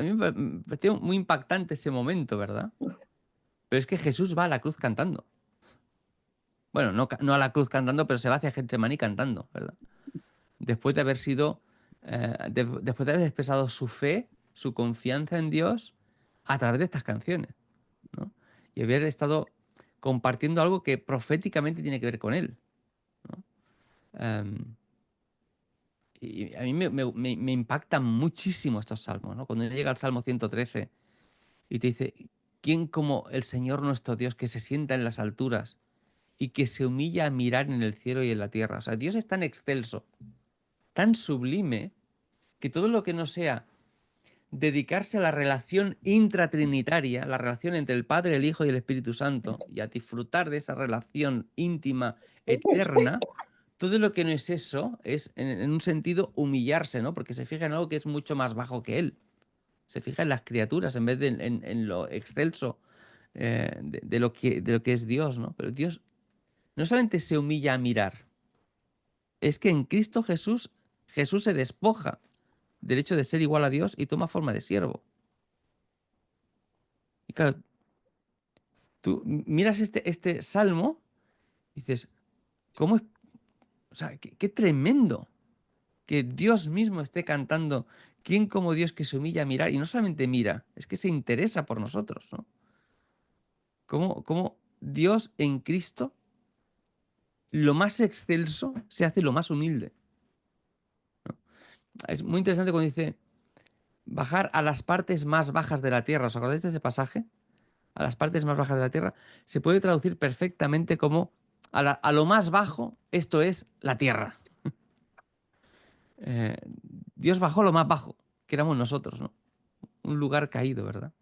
mí me pareció muy impactante ese momento, ¿verdad? Pero es que Jesús va a la cruz cantando. Bueno, no a la cruz cantando, pero se va hacia Getsemaní cantando, ¿verdad? Después de haber sido, después de haber expresado su fe, su confianza en Dios a través de estas canciones, ¿no? Y haber estado compartiendo algo que proféticamente tiene que ver con él, ¿no? Y a mí me impactan muchísimo estos salmos, ¿no? Cuando llega al Salmo 113 y te dice, ¿quién como el Señor nuestro Dios que se sienta en las alturas y que se humilla a mirar en el cielo y en la tierra? O sea, Dios es tan excelso, tan sublime, que todo lo que no sea dedicarse a la relación intratrinitaria, la relación entre el Padre, el Hijo y el Espíritu Santo, y a disfrutar de esa relación íntima, eterna, todo lo que no es eso es, en un sentido, humillarse, ¿no? Porque se fija en algo que es mucho más bajo que él. Se fija en las criaturas en vez de en lo excelso de lo que es Dios, ¿no? Pero Dios no solamente se humilla a mirar, es que en Cristo Jesús, Jesús se despoja del hecho de ser igual a Dios y toma forma de siervo. Y claro, tú miras este salmo y dices, ¿cómo es? O sea, qué tremendo que Dios mismo esté cantando. ¿Quién como Dios que se humilla a mirar? Y no solamente mira, es que se interesa por nosotros, ¿no? Cómo Dios en Cristo, lo más excelso, se hace lo más humilde. Es muy interesante cuando dice bajar a las partes más bajas de la tierra. ¿Os acordáis de ese pasaje? A las partes más bajas de la tierra. Se puede traducir perfectamente como a lo más bajo, esto es la tierra. Eh, Dios bajó lo más bajo, que éramos nosotros, ¿no? Un lugar caído, ¿verdad?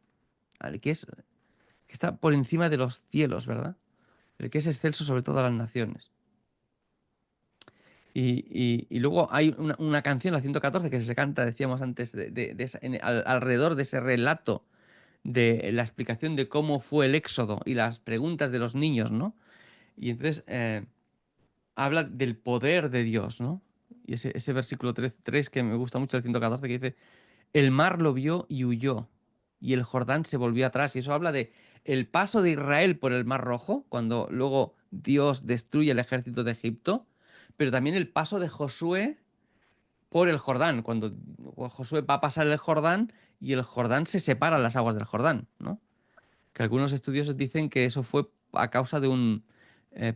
Que está por encima de los cielos, ¿verdad? El que es excelso sobre todas las naciones. Y luego hay una canción, la 114, que se canta, decíamos antes, alrededor de ese relato de la explicación de cómo fue el éxodo y las preguntas de los niños, ¿no? Y entonces habla del poder de Dios, ¿no? Y ese versículo 3 que me gusta mucho, el 114, que dice, el mar lo vio y huyó, y el Jordán se volvió atrás. Y eso habla de el paso de Israel por el Mar Rojo, cuando luego Dios destruye el ejército de Egipto, pero también el paso de Josué por el Jordán, cuando Josué va a pasar el Jordán y el Jordán se separa las aguas del Jordán, ¿no? Que algunos estudiosos dicen que eso fue a causa de un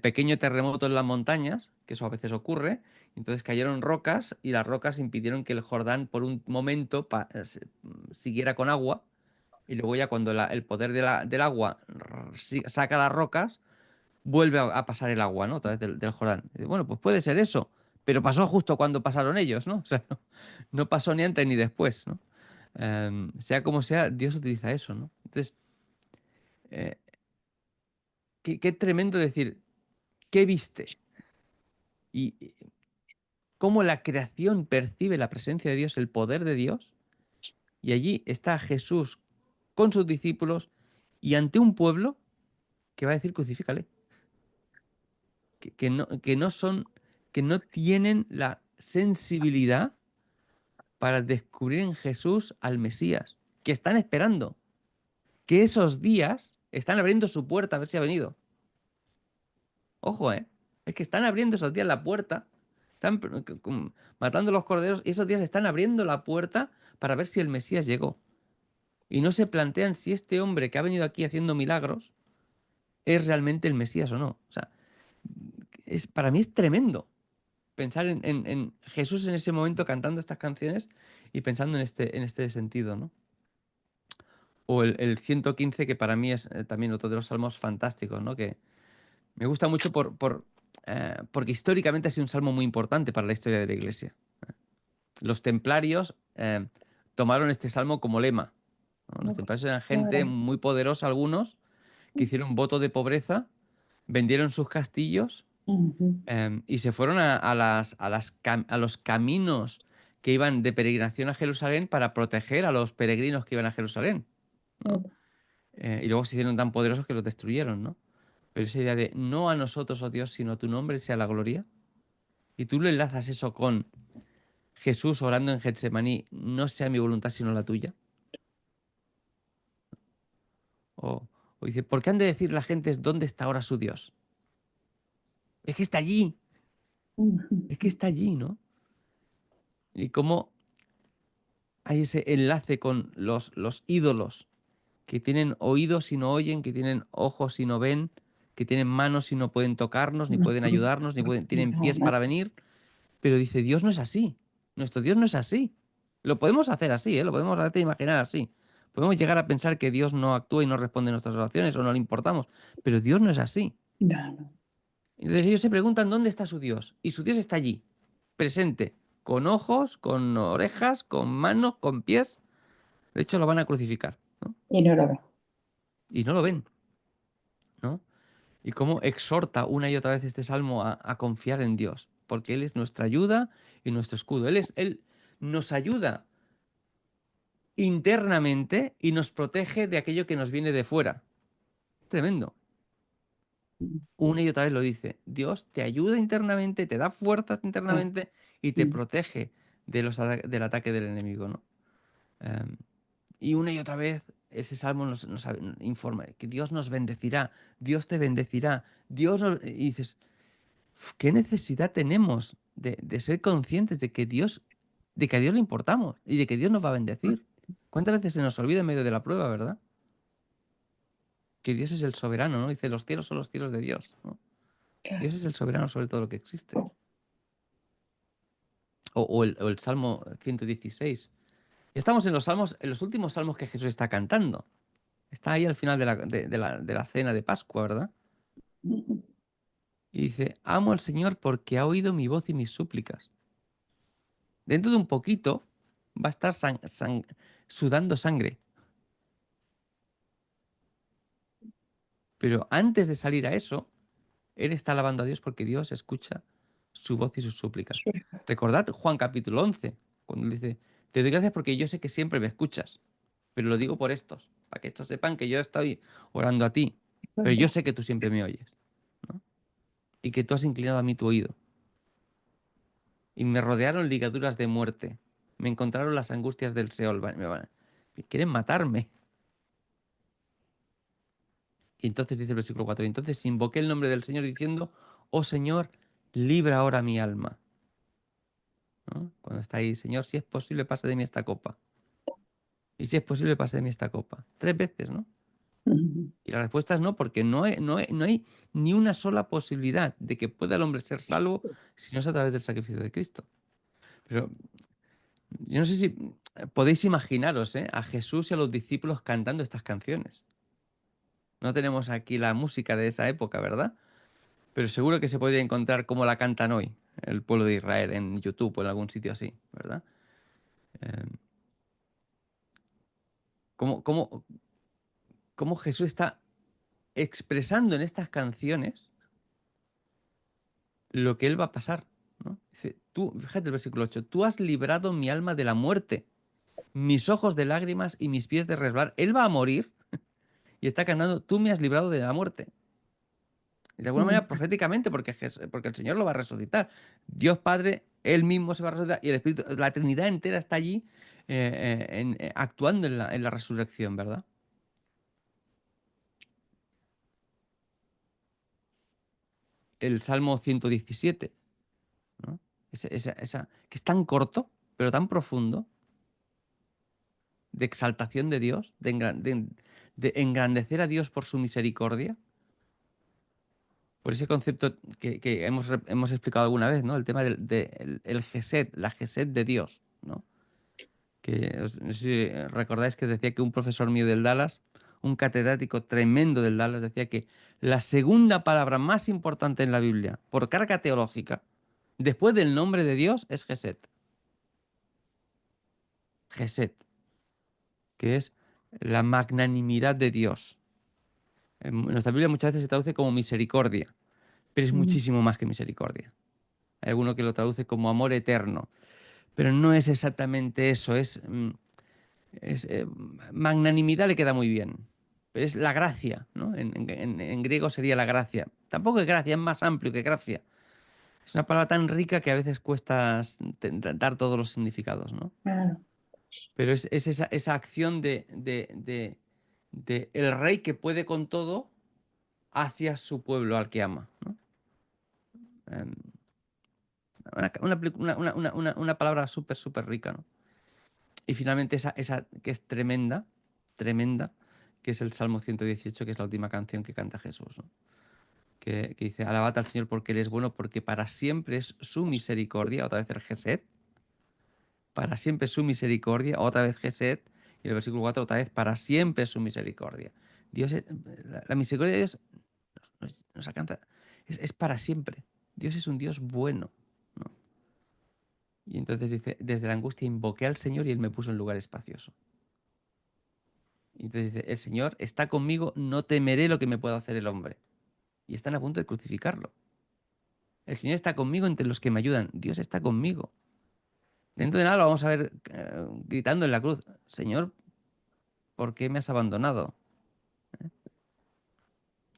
pequeño terremoto en las montañas, que eso a veces ocurre, entonces cayeron rocas y las rocas impidieron que el Jordán por un momento siguiera con agua, y luego ya cuando el poder del agua saca las rocas, vuelve a pasar el agua, ¿no? Otra vez del Jordán. Y dice, bueno, pues puede ser eso, pero pasó justo cuando pasaron ellos, ¿no? O sea, no pasó ni antes ni después, ¿no? Sea como sea, Dios utiliza eso, ¿no? Entonces, eh, qué tremendo decir, ¿qué viste? Y cómo la creación percibe la presencia de Dios, el poder de Dios, y allí está Jesús con sus discípulos y ante un pueblo que va a decir crucifícale. Que no tienen la sensibilidad para descubrir en Jesús al Mesías, que están esperando, que esos días están abriendo su puerta a ver si ha venido. Ojo, es que están abriendo esos días la puerta, están matando los corderos y esos días están abriendo la puerta para ver si el Mesías llegó. Y no se plantean si este hombre que ha venido aquí haciendo milagros es realmente el Mesías o no. O sea, para mí es tremendo pensar en Jesús en ese momento cantando estas canciones y pensando en este sentido, ¿no? O el 115, que para mí es también otro de los salmos fantásticos, ¿no? Que me gusta mucho porque históricamente ha sido un salmo muy importante para la historia de la Iglesia. Los templarios tomaron este salmo como lema, ¿no? Los templarios eran gente muy poderosa, algunos, que hicieron voto de pobreza, vendieron sus castillos y se fueron a los caminos que iban de peregrinación a Jerusalén para proteger a los peregrinos que iban a Jerusalén, ¿no? Y luego se hicieron tan poderosos que los destruyeron, ¿no? Pero esa idea de no a nosotros, oh Dios, sino a tu nombre sea la gloria. Y tú lo enlazas eso con Jesús orando en Getsemaní, no sea mi voluntad sino la tuya. O dice, ¿por qué han de decir la gente dónde está ahora su Dios? Es que está allí. Es que está allí, ¿no? Y cómo hay ese enlace con los ídolos que tienen oídos y no oyen, que tienen ojos y no ven, que tienen manos y no pueden tocarnos, ni pueden ayudarnos, tienen pies para venir. Pero dice, Dios no es así. Nuestro Dios no es así. Lo podemos hacer así, lo podemos hacer imaginar así. Podemos llegar a pensar que Dios no actúa y no responde a nuestras oraciones o no le importamos. Pero Dios no es así. No. Entonces ellos se preguntan dónde está su Dios. Y su Dios está allí, presente, con ojos, con orejas, con manos, con pies. De hecho, lo van a crucificar, ¿no? Y no lo ve. Y no lo ven, ¿no? Y cómo exhorta una y otra vez este salmo a confiar en Dios. porque Él es nuestra ayuda y nuestro escudo. Él nos ayuda internamente y nos protege de aquello que nos viene de fuera. Tremendo. Una y otra vez lo dice. Dios te ayuda internamente, te da fuerzas internamente y te protege del ataque del enemigo, ¿no? Y una y otra vez ese salmo nos informa que Dios nos bendecirá, Dios te bendecirá, y dices, ¿qué necesidad tenemos de ser conscientes de que a Dios le importamos y de que Dios nos va a bendecir? ¿Cuántas veces se nos olvida en medio de la prueba, verdad? Que Dios es el soberano, ¿no? Dice, los cielos son los cielos de Dios, ¿no? Dios es el soberano sobre todo lo que existe. O el Salmo 116. Estamos en los últimos salmos que Jesús está cantando. Está ahí al final de la cena de Pascua, ¿verdad? Y dice, amo al Señor porque ha oído mi voz y mis súplicas. Dentro de un poquito va a estar sudando sangre. Pero antes de salir a eso, él está alabando a Dios porque Dios escucha su voz y sus súplicas. Recordad Juan capítulo 11, cuando él dice, te doy gracias porque yo sé que siempre me escuchas, pero lo digo por estos, para que estos sepan que yo estoy orando a ti, pero yo sé que tú siempre me oyes, ¿no? Y que tú has inclinado a mí tu oído. Y me rodearon ligaduras de muerte, me encontraron las angustias del Seol, quieren matarme. Y entonces dice el versículo 4, entonces invoqué el nombre del Señor diciendo, oh Señor, libra ahora mi alma. ¿No? Cuando está ahí, Señor, si es posible, pase de mí esta copa. Y si es posible, pase de mí esta copa. 3 veces, ¿no? Y la respuesta es no, porque no hay ni una sola posibilidad de que pueda el hombre ser salvo si no es a través del sacrificio de Cristo. Pero yo no sé si podéis imaginaros a Jesús y a los discípulos cantando estas canciones. No tenemos aquí la música de esa época, ¿verdad? Pero seguro que se podría encontrar cómo la cantan hoy el pueblo de Israel en YouTube o en algún sitio así, ¿verdad? ¿Cómo Jesús está expresando en estas canciones lo que él va a pasar, ¿no? Dice, fíjate el versículo 8, tú has librado mi alma de la muerte, mis ojos de lágrimas y mis pies de resbalar. Él va a morir y está cantando, tú me has librado de la muerte. Y de alguna manera proféticamente, porque el Señor lo va a resucitar. Dios Padre, Él mismo se va a resucitar y el Espíritu, la Trinidad entera está allí actuando en la resurrección, ¿verdad? El Salmo 117, ¿no? Que es tan corto, pero tan profundo, de exaltación de Dios, de engrandecer a Dios por su misericordia, por ese concepto que hemos explicado alguna vez, ¿no? El tema el Gesed, la Gesed de Dios, ¿no? No sé si recordáis que decía que un profesor mío del Dallas, un catedrático tremendo del Dallas, decía que la segunda palabra más importante en la Biblia, por carga teológica, después del nombre de Dios, es Gesed. Gesed, que es la magnanimidad de Dios. En nuestra Biblia muchas veces se traduce como misericordia, pero es muchísimo más que misericordia. Hay alguno que lo traduce como amor eterno, pero no es exactamente eso, magnanimidad le queda muy bien, pero es la gracia, ¿no? En griego sería la gracia. Tampoco es gracia, es más amplio que gracia. Es una palabra tan rica que a veces cuesta dar todos los significados, ¿no? Pero es esa acción de el rey que puede con todo hacia su pueblo al que ama, ¿no? Una palabra súper, súper rica, ¿no? Y finalmente esa que es tremenda, tremenda, que es el Salmo 118, que es la última canción que canta Jesús, ¿no? Que dice, alabad al Señor porque Él es bueno, porque para siempre es su misericordia, otra vez el Gesed, para siempre es su misericordia, otra vez Gesed, y el versículo 4 otra vez, para siempre es su misericordia. Dios, la misericordia de Dios nos alcanza, es para siempre. Dios es un Dios bueno, ¿no? Y entonces dice, desde la angustia invoqué al Señor y Él me puso en lugar espacioso. Y entonces dice, el Señor está conmigo, no temeré lo que me pueda hacer el hombre. Y están a punto de crucificarlo. El Señor está conmigo entre los que me ayudan. Dios está conmigo. Dentro de nada lo vamos a ver gritando en la cruz. Señor, ¿por qué me has abandonado?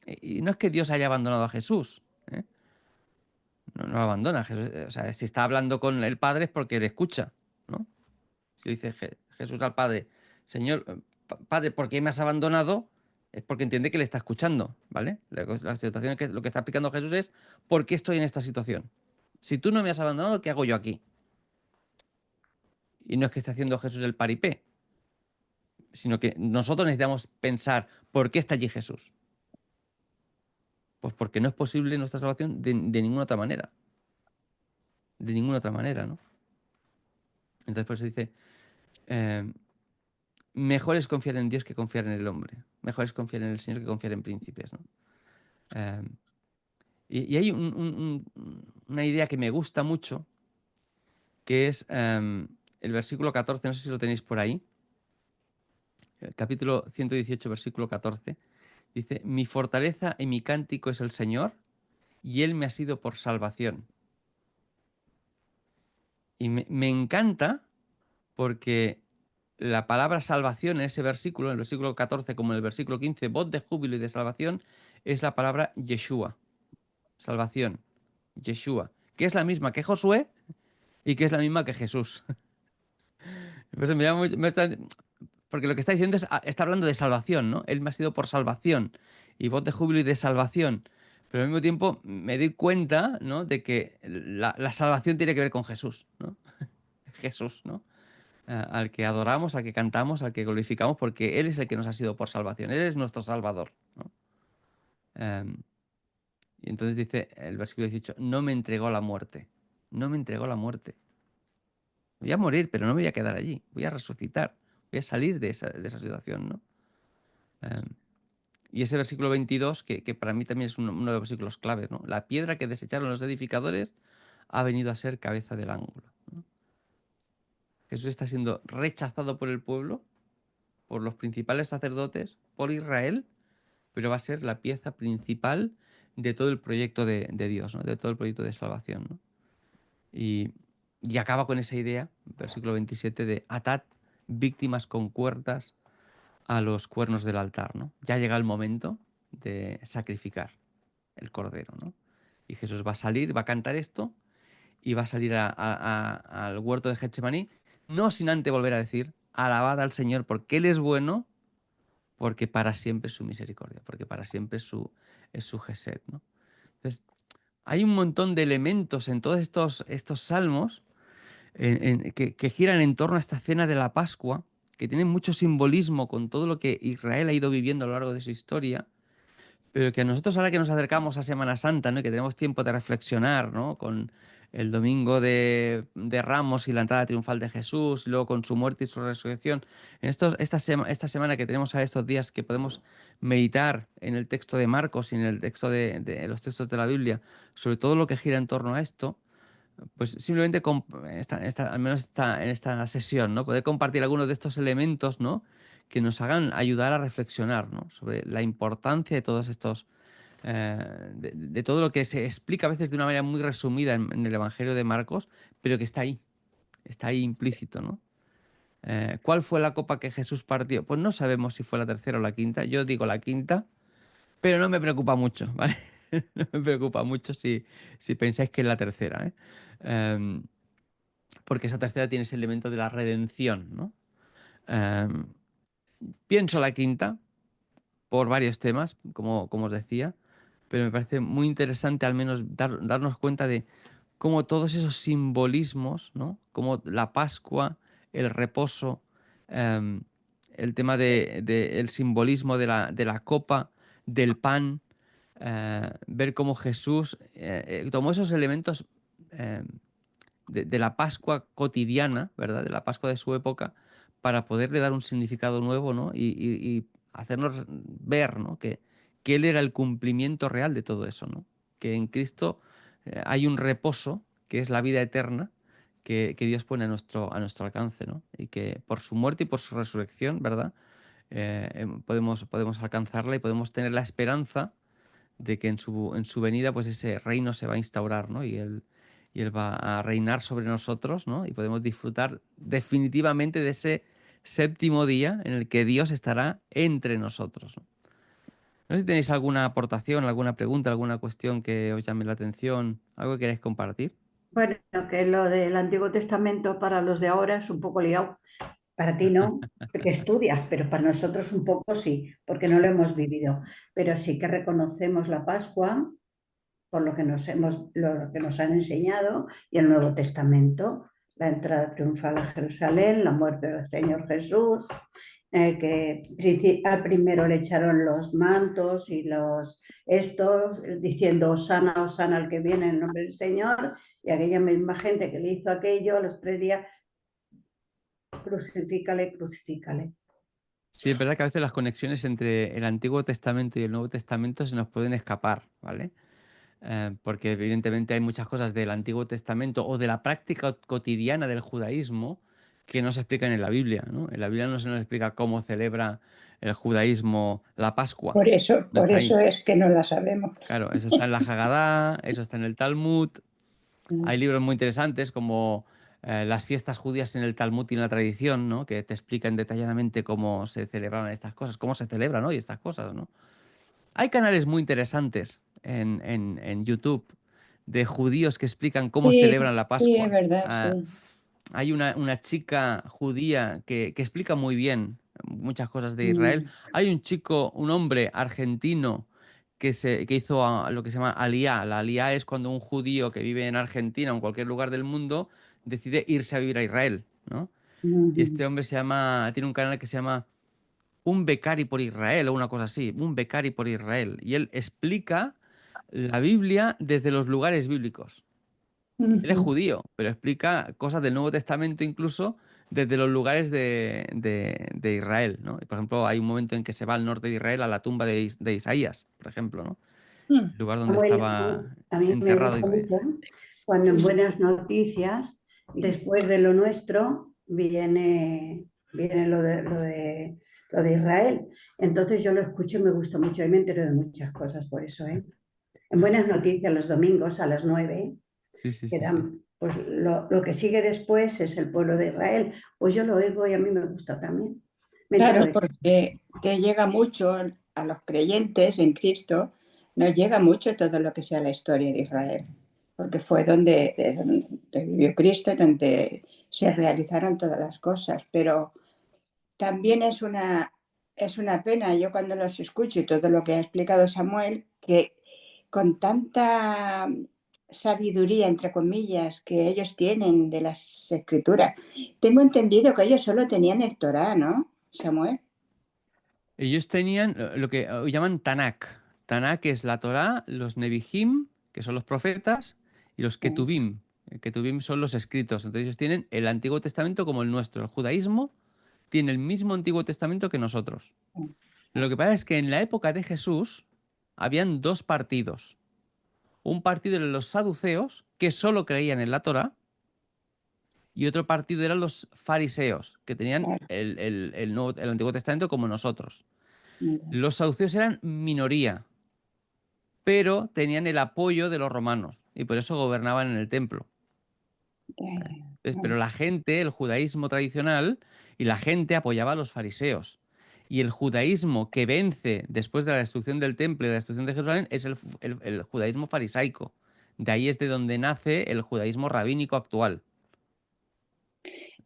Y no es que Dios haya abandonado a Jesús. No lo abandona. Jesús, o sea, si está hablando con el Padre es porque le escucha, ¿no? Si dice Jesús al Padre, Señor, Padre, ¿por qué me has abandonado? Es porque entiende que le está escuchando, ¿vale? La situación es que lo que está explicando Jesús es ¿por qué estoy en esta situación? Si tú no me has abandonado, ¿qué hago yo aquí? Y no es que esté haciendo Jesús el paripé, sino que nosotros necesitamos pensar ¿por qué está allí Jesús? Pues porque no es posible nuestra salvación de ninguna otra manera. De ninguna otra manera, ¿no? Entonces por eso dice, mejor es confiar en Dios que confiar en el hombre. Mejor es confiar en el Señor que confiar en príncipes, ¿no? Y hay una idea que me gusta mucho, que es el versículo 14, no sé si lo tenéis por ahí, el capítulo 118, versículo 14, dice, mi fortaleza y mi cántico es el Señor, y Él me ha sido por salvación. Y me encanta porque la palabra salvación en ese versículo, en el versículo 14 como en el versículo 15, voz de júbilo y de salvación, es la palabra Yeshua, salvación, Yeshua, que es la misma que Josué y que es la misma que Jesús. Pues me llama porque lo que está diciendo es, está hablando de salvación, ¿no? Él me ha sido por salvación y voz de júbilo y de salvación. Pero al mismo tiempo me doy cuenta, ¿no? De que la salvación tiene que ver con Jesús, ¿no? Jesús, ¿no? Al que adoramos, al que cantamos, al que glorificamos, porque Él es el que nos ha sido por salvación. Él es nuestro Salvador, ¿no? Y entonces dice el versículo 18, no me entregó a la muerte. No me entregó a la muerte. Voy a morir, pero no me voy a quedar allí. Voy a resucitar. Voy a salir de esa situación, ¿no? Y ese versículo 22, que para mí también es uno de los versículos claves, ¿no? La piedra que desecharon los edificadores ha venido a ser cabeza del ángulo, ¿no? Jesús está siendo rechazado por el pueblo, por los principales sacerdotes, por Israel, pero va a ser la pieza principal de todo el proyecto de Dios, ¿no? De todo el proyecto de salvación, ¿no? Y acaba con esa idea, versículo 27, de atad víctimas con cuerdas a los cuernos del altar, ¿no? Ya llega el momento de sacrificar el cordero, ¿no? Y Jesús va a salir, va a cantar esto y va a salir al huerto de Getsemaní, no sin antes volver a decir, alabad al Señor porque Él es bueno, porque para siempre es su misericordia, porque para siempre es su gesed, ¿no? Entonces, hay un montón de elementos en todos estos salmos que giran en torno a esta cena de la Pascua, que tienen mucho simbolismo con todo lo que Israel ha ido viviendo a lo largo de su historia, pero que a nosotros ahora que nos acercamos a Semana Santa, ¿no? Y que tenemos tiempo de reflexionar, ¿no? Con el domingo de Ramos y la entrada triunfal de Jesús, y luego con su muerte y su resurrección, esta semana que tenemos a estos días que podemos meditar en el texto de Marcos y en el texto de los textos de la Biblia, sobre todo lo que gira en torno a esto, pues simplemente, al menos en esta sesión, ¿no? Poder compartir algunos de estos elementos, ¿no? Que nos hagan ayudar a reflexionar, ¿no? Sobre la importancia de todos estos, de todo lo que se explica a veces de una manera muy resumida en el Evangelio de Marcos, pero que está ahí implícito, ¿no? ¿Cuál fue la copa que Jesús partió? Pues no sabemos si fue la tercera o la quinta. Yo digo la quinta, pero no me preocupa mucho, ¿vale? No me preocupa mucho si pensáis que es la tercera, ¿eh? Porque esa tercera tiene ese elemento de la redención, ¿no? Pienso la quinta por varios temas, como os decía, pero me parece muy interesante al menos darnos cuenta de cómo todos esos simbolismos, ¿no? Como la Pascua, el reposo, el tema del simbolismo de la copa, del pan, ver cómo Jesús tomó esos elementos de la Pascua cotidiana, ¿verdad? De la Pascua de su época, para poderle dar un significado nuevo, ¿no? Y hacernos ver, ¿no? Que Él era el cumplimiento real de todo eso, ¿no? Que en Cristo hay un reposo, que es la vida eterna, que Dios pone a nuestro alcance, ¿no? Y que por su muerte y por su resurrección, ¿verdad? Podemos alcanzarla y podemos tener la esperanza de que en su venida pues ese reino se va a instaurar, ¿no? Y él va a reinar sobre nosotros, ¿no? Y podemos disfrutar definitivamente de ese séptimo día en el que Dios estará entre nosotros, ¿no? No sé si tenéis alguna aportación, alguna pregunta, alguna cuestión que os llame la atención, algo que queráis compartir. Bueno, que lo del Antiguo Testamento para los de ahora es un poco liado. Para ti no, porque estudias, pero para nosotros un poco sí, porque no lo hemos vivido. Pero sí que reconocemos la Pascua por lo que nos han enseñado y el Nuevo Testamento, la entrada triunfal a Jerusalén, la muerte del Señor Jesús, que al primero le echaron los mantos y estos, diciendo Osana, Osana al que viene en el nombre del Señor, y aquella misma gente que le hizo aquello a los 3 días, crucifícale, crucifícale. Sí, es verdad que a veces las conexiones entre el Antiguo Testamento y el Nuevo Testamento se nos pueden escapar, ¿vale? Porque evidentemente hay muchas cosas del Antiguo Testamento o de la práctica cotidiana del judaísmo que no se explican en la Biblia, ¿no? En la Biblia no se nos explica cómo celebra el judaísmo la Pascua. Por No está ahí. eso es que no la sabemos. Claro, eso está en la Hagadá, eso está en el Talmud. Hay libros muy interesantes como las fiestas judías en el Talmud y en la tradición, ¿no? Que te explican detalladamente cómo se celebraban estas cosas, cómo se celebran hoy estas cosas, ¿no? Hay canales muy interesantes en YouTube de judíos que explican cómo Sí, celebran la sí, es Pascua. verdad, Ah, sí. hay una chica judía que explica muy bien muchas cosas de Israel. Hay un chico, un hombre argentino que hizo lo que se llama aliyá. La aliyá es cuando un judío que vive en Argentina o en cualquier lugar del mundo decide irse a vivir a Israel, ¿no? Y este hombre tiene un canal que se llama Un Becari por Israel o una cosa así, Un Becari por Israel. Y él explica la Biblia desde los lugares bíblicos. Él es judío, pero explica cosas del Nuevo Testamento incluso desde los lugares de Israel, ¿no? Y, por ejemplo, hay un momento en que se va al norte de Israel a la tumba de Isaías, por ejemplo, ¿no? El lugar donde Samuel, estaba a mí me enterrado. gusta mucho cuando en Buenas Noticias, después de lo nuestro, viene lo de Israel. Entonces yo lo escucho y me gusta mucho y me entero de muchas cosas por eso, ¿eh? En Buenas Noticias los domingos a las 9, Sí, sí, que sí, sí. dan, pues lo que sigue después es el pueblo de Israel. Pues yo lo oigo y a mí me gusta también. Me entero Claro, de porque te llega mucho a los creyentes en Cristo, nos llega mucho todo lo que sea la historia de Israel, porque fue donde vivió Cristo, donde se realizaron todas las cosas, pero también es una pena, yo cuando los escucho y todo lo que ha explicado Samuel, que con tanta sabiduría, entre comillas, que ellos tienen de las escrituras, tengo entendido que ellos solo tenían el Torá, ¿no, Samuel? Ellos tenían lo que llaman Tanakh. Tanakh es la Torá, los Nebihim, que son los profetas, y los Sí. Ketuvim. Ketuvim son los escritos. Entonces ellos tienen el Antiguo Testamento como el nuestro. El judaísmo tiene el mismo Antiguo Testamento que nosotros. Lo que pasa es que en la época de Jesús habían dos partidos. Un partido eran los saduceos, que solo creían en la Torá, y otro partido eran los fariseos, que tenían el Antiguo Testamento como nosotros. Los saduceos eran minoría, pero tenían el apoyo de los romanos y por eso gobernaban en el templo. Pero la gente, el judaísmo tradicional y la gente apoyaba a los fariseos. Y el judaísmo que vence después de la destrucción del templo y de la destrucción de Jerusalén es el judaísmo farisaico. De ahí es de donde nace el judaísmo rabínico actual.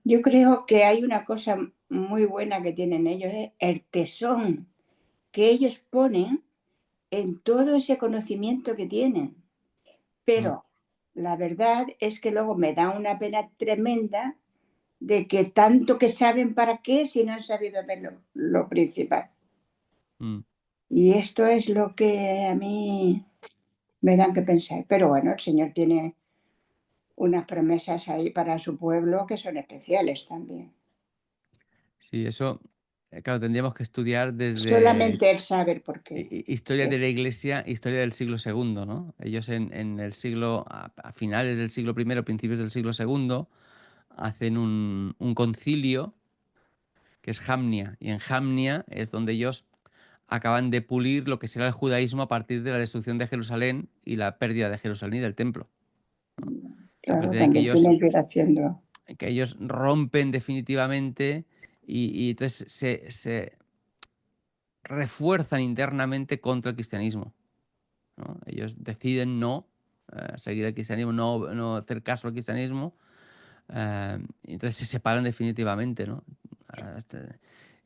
Yo creo que hay una cosa muy buena que tienen ellos, es el tesón que ellos ponen en todo ese conocimiento que tienen. Pero la verdad es que luego me da una pena tremenda de que tanto que saben para qué si no han sabido ver lo principal. Y esto es lo que a mí me dan que pensar. Pero bueno, el Señor tiene unas promesas ahí para su pueblo que son especiales también. Sí, eso, claro, tendríamos que estudiar desde Solamente Él sabe el por qué. historia de la Iglesia, historia del siglo II, ¿no? Ellos en el siglo, a finales del siglo I, principios del siglo II, hacen un concilio que es Jamnia, y en Jamnia es donde ellos acaban de pulir lo que será el judaísmo a partir de la destrucción de Jerusalén y la pérdida de Jerusalén y del templo, ¿no? O sea, a Claro, partir de ahí también tienen que ir haciendo. que ellos rompen definitivamente y entonces se refuerzan internamente contra el cristianismo, ¿no? Ellos deciden no seguir el cristianismo, no hacer caso al cristianismo, y entonces se separan definitivamente, ¿no?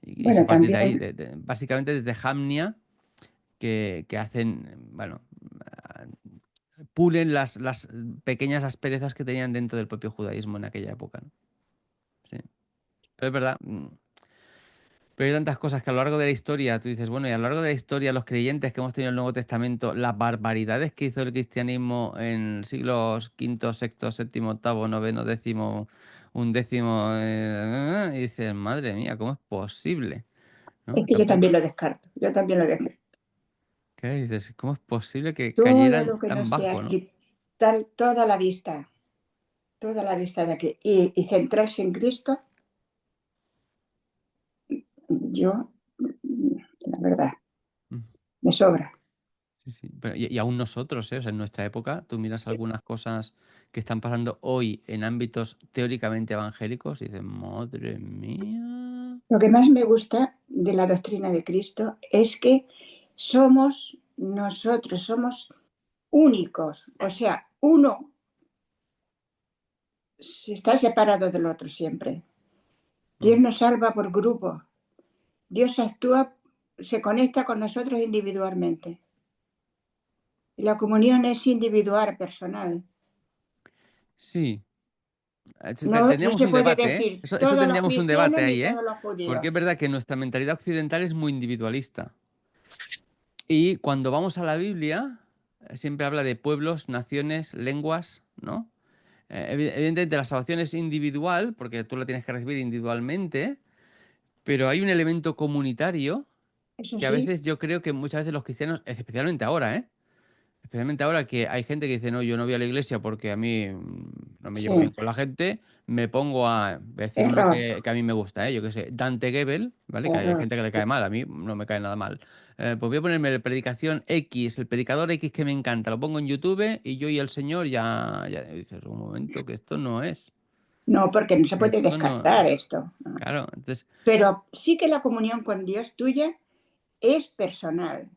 Y es a Bueno, partir de ahí, también, básicamente desde Jamnia, que hacen, bueno, pulen las pequeñas asperezas que tenían dentro del propio judaísmo en aquella época, ¿no? Sí. Pero es verdad. Pero hay tantas cosas que a lo largo de la historia, tú dices, bueno, y a lo largo de la historia, los creyentes que hemos tenido en el Nuevo Testamento, las barbaridades que hizo el cristianismo en siglos V, VI, VII, VIII, IX, décimo, undécimo, y dices, madre mía, ¿cómo es posible? es ¿No? que yo también lo descarto. Yo también lo descarto. ¿Qué dices? ¿Cómo es posible que Todo cayeran lo que no tan sea bajo, ¿no? quitar toda la vista de aquí y centrarse en Cristo, yo, la verdad, Mm. me sobra. Sí, sí. Pero, y aún nosotros, ¿eh? O sea, en nuestra época, tú miras algunas cosas que están pasando hoy en ámbitos teóricamente evangélicos y dices, madre mía. Lo que más me gusta de la doctrina de Cristo es que nosotros somos únicos. O sea, uno está separado del otro siempre. Dios Mm. nos salva por grupo. Dios actúa, se conecta con nosotros individualmente. Y la comunión es individual, personal. Sí, No tendríamos se un puede debate, ¿eh? decir Eso todos los tendríamos un debate cristianos ni ahí, ¿eh? todos los judíos. Porque es verdad que nuestra mentalidad occidental es muy individualista. Y cuando vamos a la Biblia, siempre habla de pueblos, naciones, lenguas, ¿no? Evidentemente la salvación es individual, porque tú la tienes que recibir individualmente, pero hay un elemento comunitario Eso que a sí, veces yo creo que muchas veces los cristianos, especialmente ahora, ¿eh? Especialmente ahora que hay gente que dice, no, yo no voy a la iglesia porque a mí no me llevo bien sí, con la gente, me pongo voy a decir uno error, que a mí me gusta, ¿eh? Yo qué sé, Dante Gebel, ¿vale? Que hay error. gente que le cae mal, a mí no me cae nada mal. Pues voy a ponerme la predicación X, el predicador X que me encanta, lo pongo en YouTube y yo y el Señor ya dices, un momento, que esto no es. No, porque no se puede Esto no, descartar esto. claro, entonces, Pero sí que la comunión con Dios tuya es personal.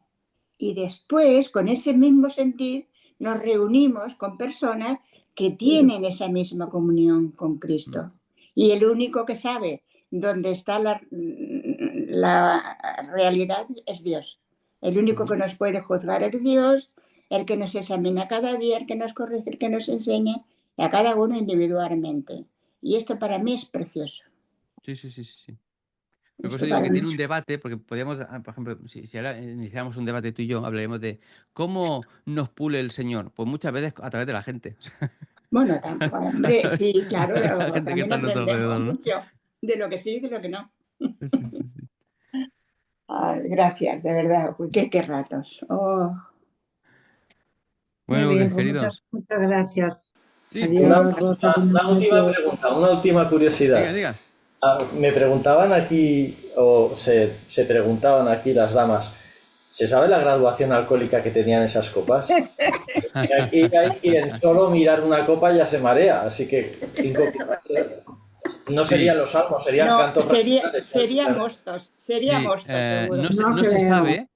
Y después, con ese mismo sentir, nos reunimos con personas que tienen esa misma comunión con Cristo. Y el único que sabe dónde está la realidad es Dios. El único que nos puede juzgar es Dios, el que nos examina cada día, el que nos corrige, el que nos enseña, a cada uno individualmente. Y esto para mí es precioso. sí, sí, sí, sí, sí. Pero por eso Esto digo para que mí. tiene un debate, porque podríamos, por ejemplo, si ahora iniciamos un debate tú y yo, hablaremos de cómo nos pule el Señor. Pues muchas veces a través de la gente. Bueno, hombre, sí, claro, La gente que también está a nuestro aprendemos alrededor, ¿no? mucho de lo que sí y de lo que no. Sí, sí, sí. Ay, gracias, de verdad. Uy, qué ratos. Oh, Muy Bueno, bien, mis pues queridos. muchas gracias. Sí, Adiós, Rosa. Una última pregunta, una última curiosidad. digas. Me preguntaban aquí, o se preguntaban aquí las damas, ¿se sabe la graduación alcohólica que tenían esas copas? Y aquí hay quien solo mirar una copa ya se marea, así que 5 no serían los salmos, serían no, cantos regionales. sería mostos, Sí, seguro. No no se creo, sabe.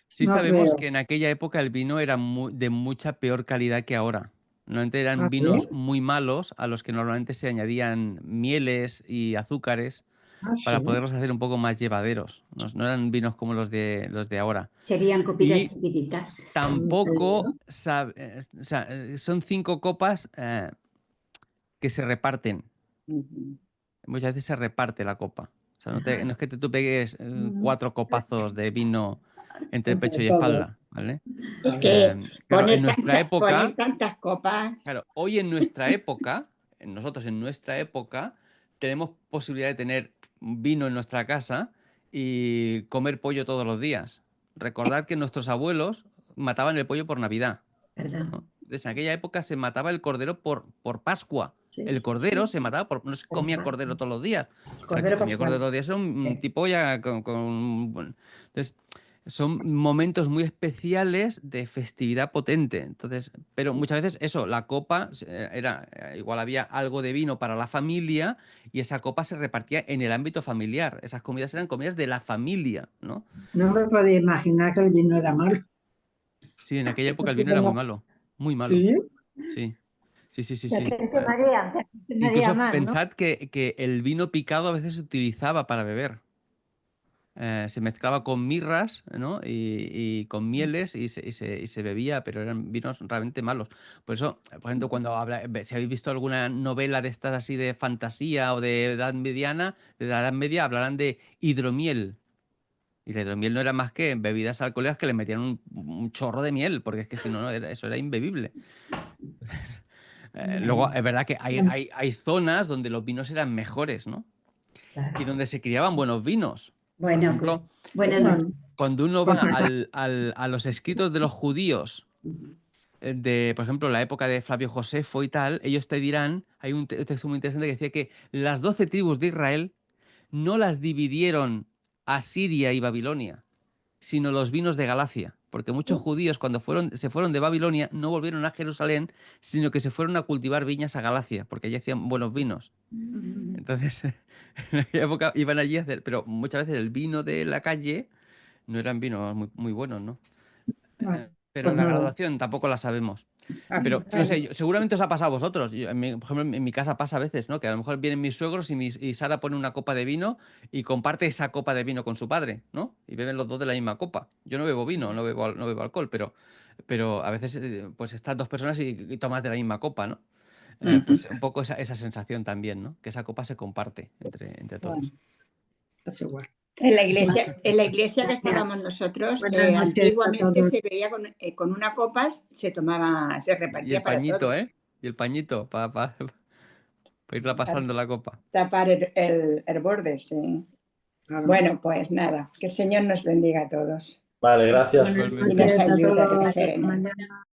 Sí no sabemos creo. que en aquella época el vino era de mucha peor calidad que ahora. Normalmente ¿Ah, eran sí? vinos muy malos a los que normalmente se añadían mieles y azúcares Ah, para sí. poderlos hacer un poco más llevaderos. No eran vinos como los de ahora. Serían copitas Y chiquititas. tampoco o sea, son 5 copas que se reparten. Ujú. Muchas veces se reparte la copa. O sea, no es que tú pegues Mm, 4 copazos de vino entre pecho entre y todos. espalda, ¿vale? Es que Claro, en nuestra poner época, tantas copas, claro, hoy en nuestra época, nosotros en nuestra época, tenemos posibilidad de tener vino en nuestra casa y comer pollo todos los días. Recordad que nuestros abuelos mataban el pollo por Navidad, ¿Verdad? ¿no? Entonces, en aquella época se mataba el cordero por Pascua. Sí, El cordero se mataba no se por comía cordero Pascua. todos los días. El que Cordero comía cordero pascual. todos los días era un tipo ya con. Bueno, entonces, son momentos muy especiales de festividad potente. Entonces, pero muchas veces eso, la copa era, igual había algo de vino para la familia y esa copa se repartía en el ámbito familiar. Esas comidas eran comidas de la familia, ¿no? No me podía imaginar que el vino era malo. Sí, en aquella época el vino era muy malo, muy malo. Sí, Sí, sí, sí, sí, Te sí. María, te María Incluso mal, ¿no? pensad que el vino picado a veces se utilizaba para beber. Se mezclaba con mirras, ¿no? y con mieles y se bebía, pero eran vinos realmente malos. Por eso, por ejemplo, si habéis visto alguna novela de estas así de fantasía o de edad mediana, de la Edad Media, hablarán de hidromiel. Y la hidromiel no era más que bebidas alcohólicas que le metían un chorro de miel, porque es que si no, eso era imbebible. Luego, es verdad que hay zonas donde los vinos eran mejores, ¿no? Claro. Y donde se criaban buenos vinos. Por Bueno, ejemplo, pues, bueno, cuando uno va a los escritos de los judíos, por ejemplo, la época de Flavio Josefo y tal, ellos te dirán, hay un texto muy interesante que decía que las 12 tribus de Israel no las dividieron Asiria y Babilonia, sino los vinos de Galacia. Porque muchos judíos cuando se fueron de Babilonia no volvieron a Jerusalén, sino que se fueron a cultivar viñas a Galacia, porque allí hacían buenos vinos. Entonces, en aquella época iban allí a hacer, pero muchas veces el vino de la calle no eran vinos muy, muy buenos, ¿no? Pero pues la nada. graduación tampoco la sabemos. Ah, Pero, no vale. sé, seguramente os ha pasado a vosotros. Por ejemplo, en mi casa pasa a veces, ¿no? Que a lo mejor vienen mis suegros y Sara pone una copa de vino y comparte esa copa de vino con su padre, ¿no? Y beben los dos de la misma copa. Yo no bebo vino, no bebo alcohol, pero a veces pues están dos personas y tomas de la misma copa, ¿no? Pues un poco esa sensación también, ¿no? Que esa copa se comparte entre todos. Bueno, es igual. En la iglesia que estábamos nosotros, Buenas noches a antiguamente todos. se veía con una copa, se Y repartía el para pañito, todos. ¿eh? Y el pañito para irla pasando la copa. Tapar el borde, sí. Claro. Bueno, pues nada, que el Señor nos bendiga a todos Vale, gracias. Buenas Igualmente. y nos noches a ayude a todos. crecer Hasta en él. mañana.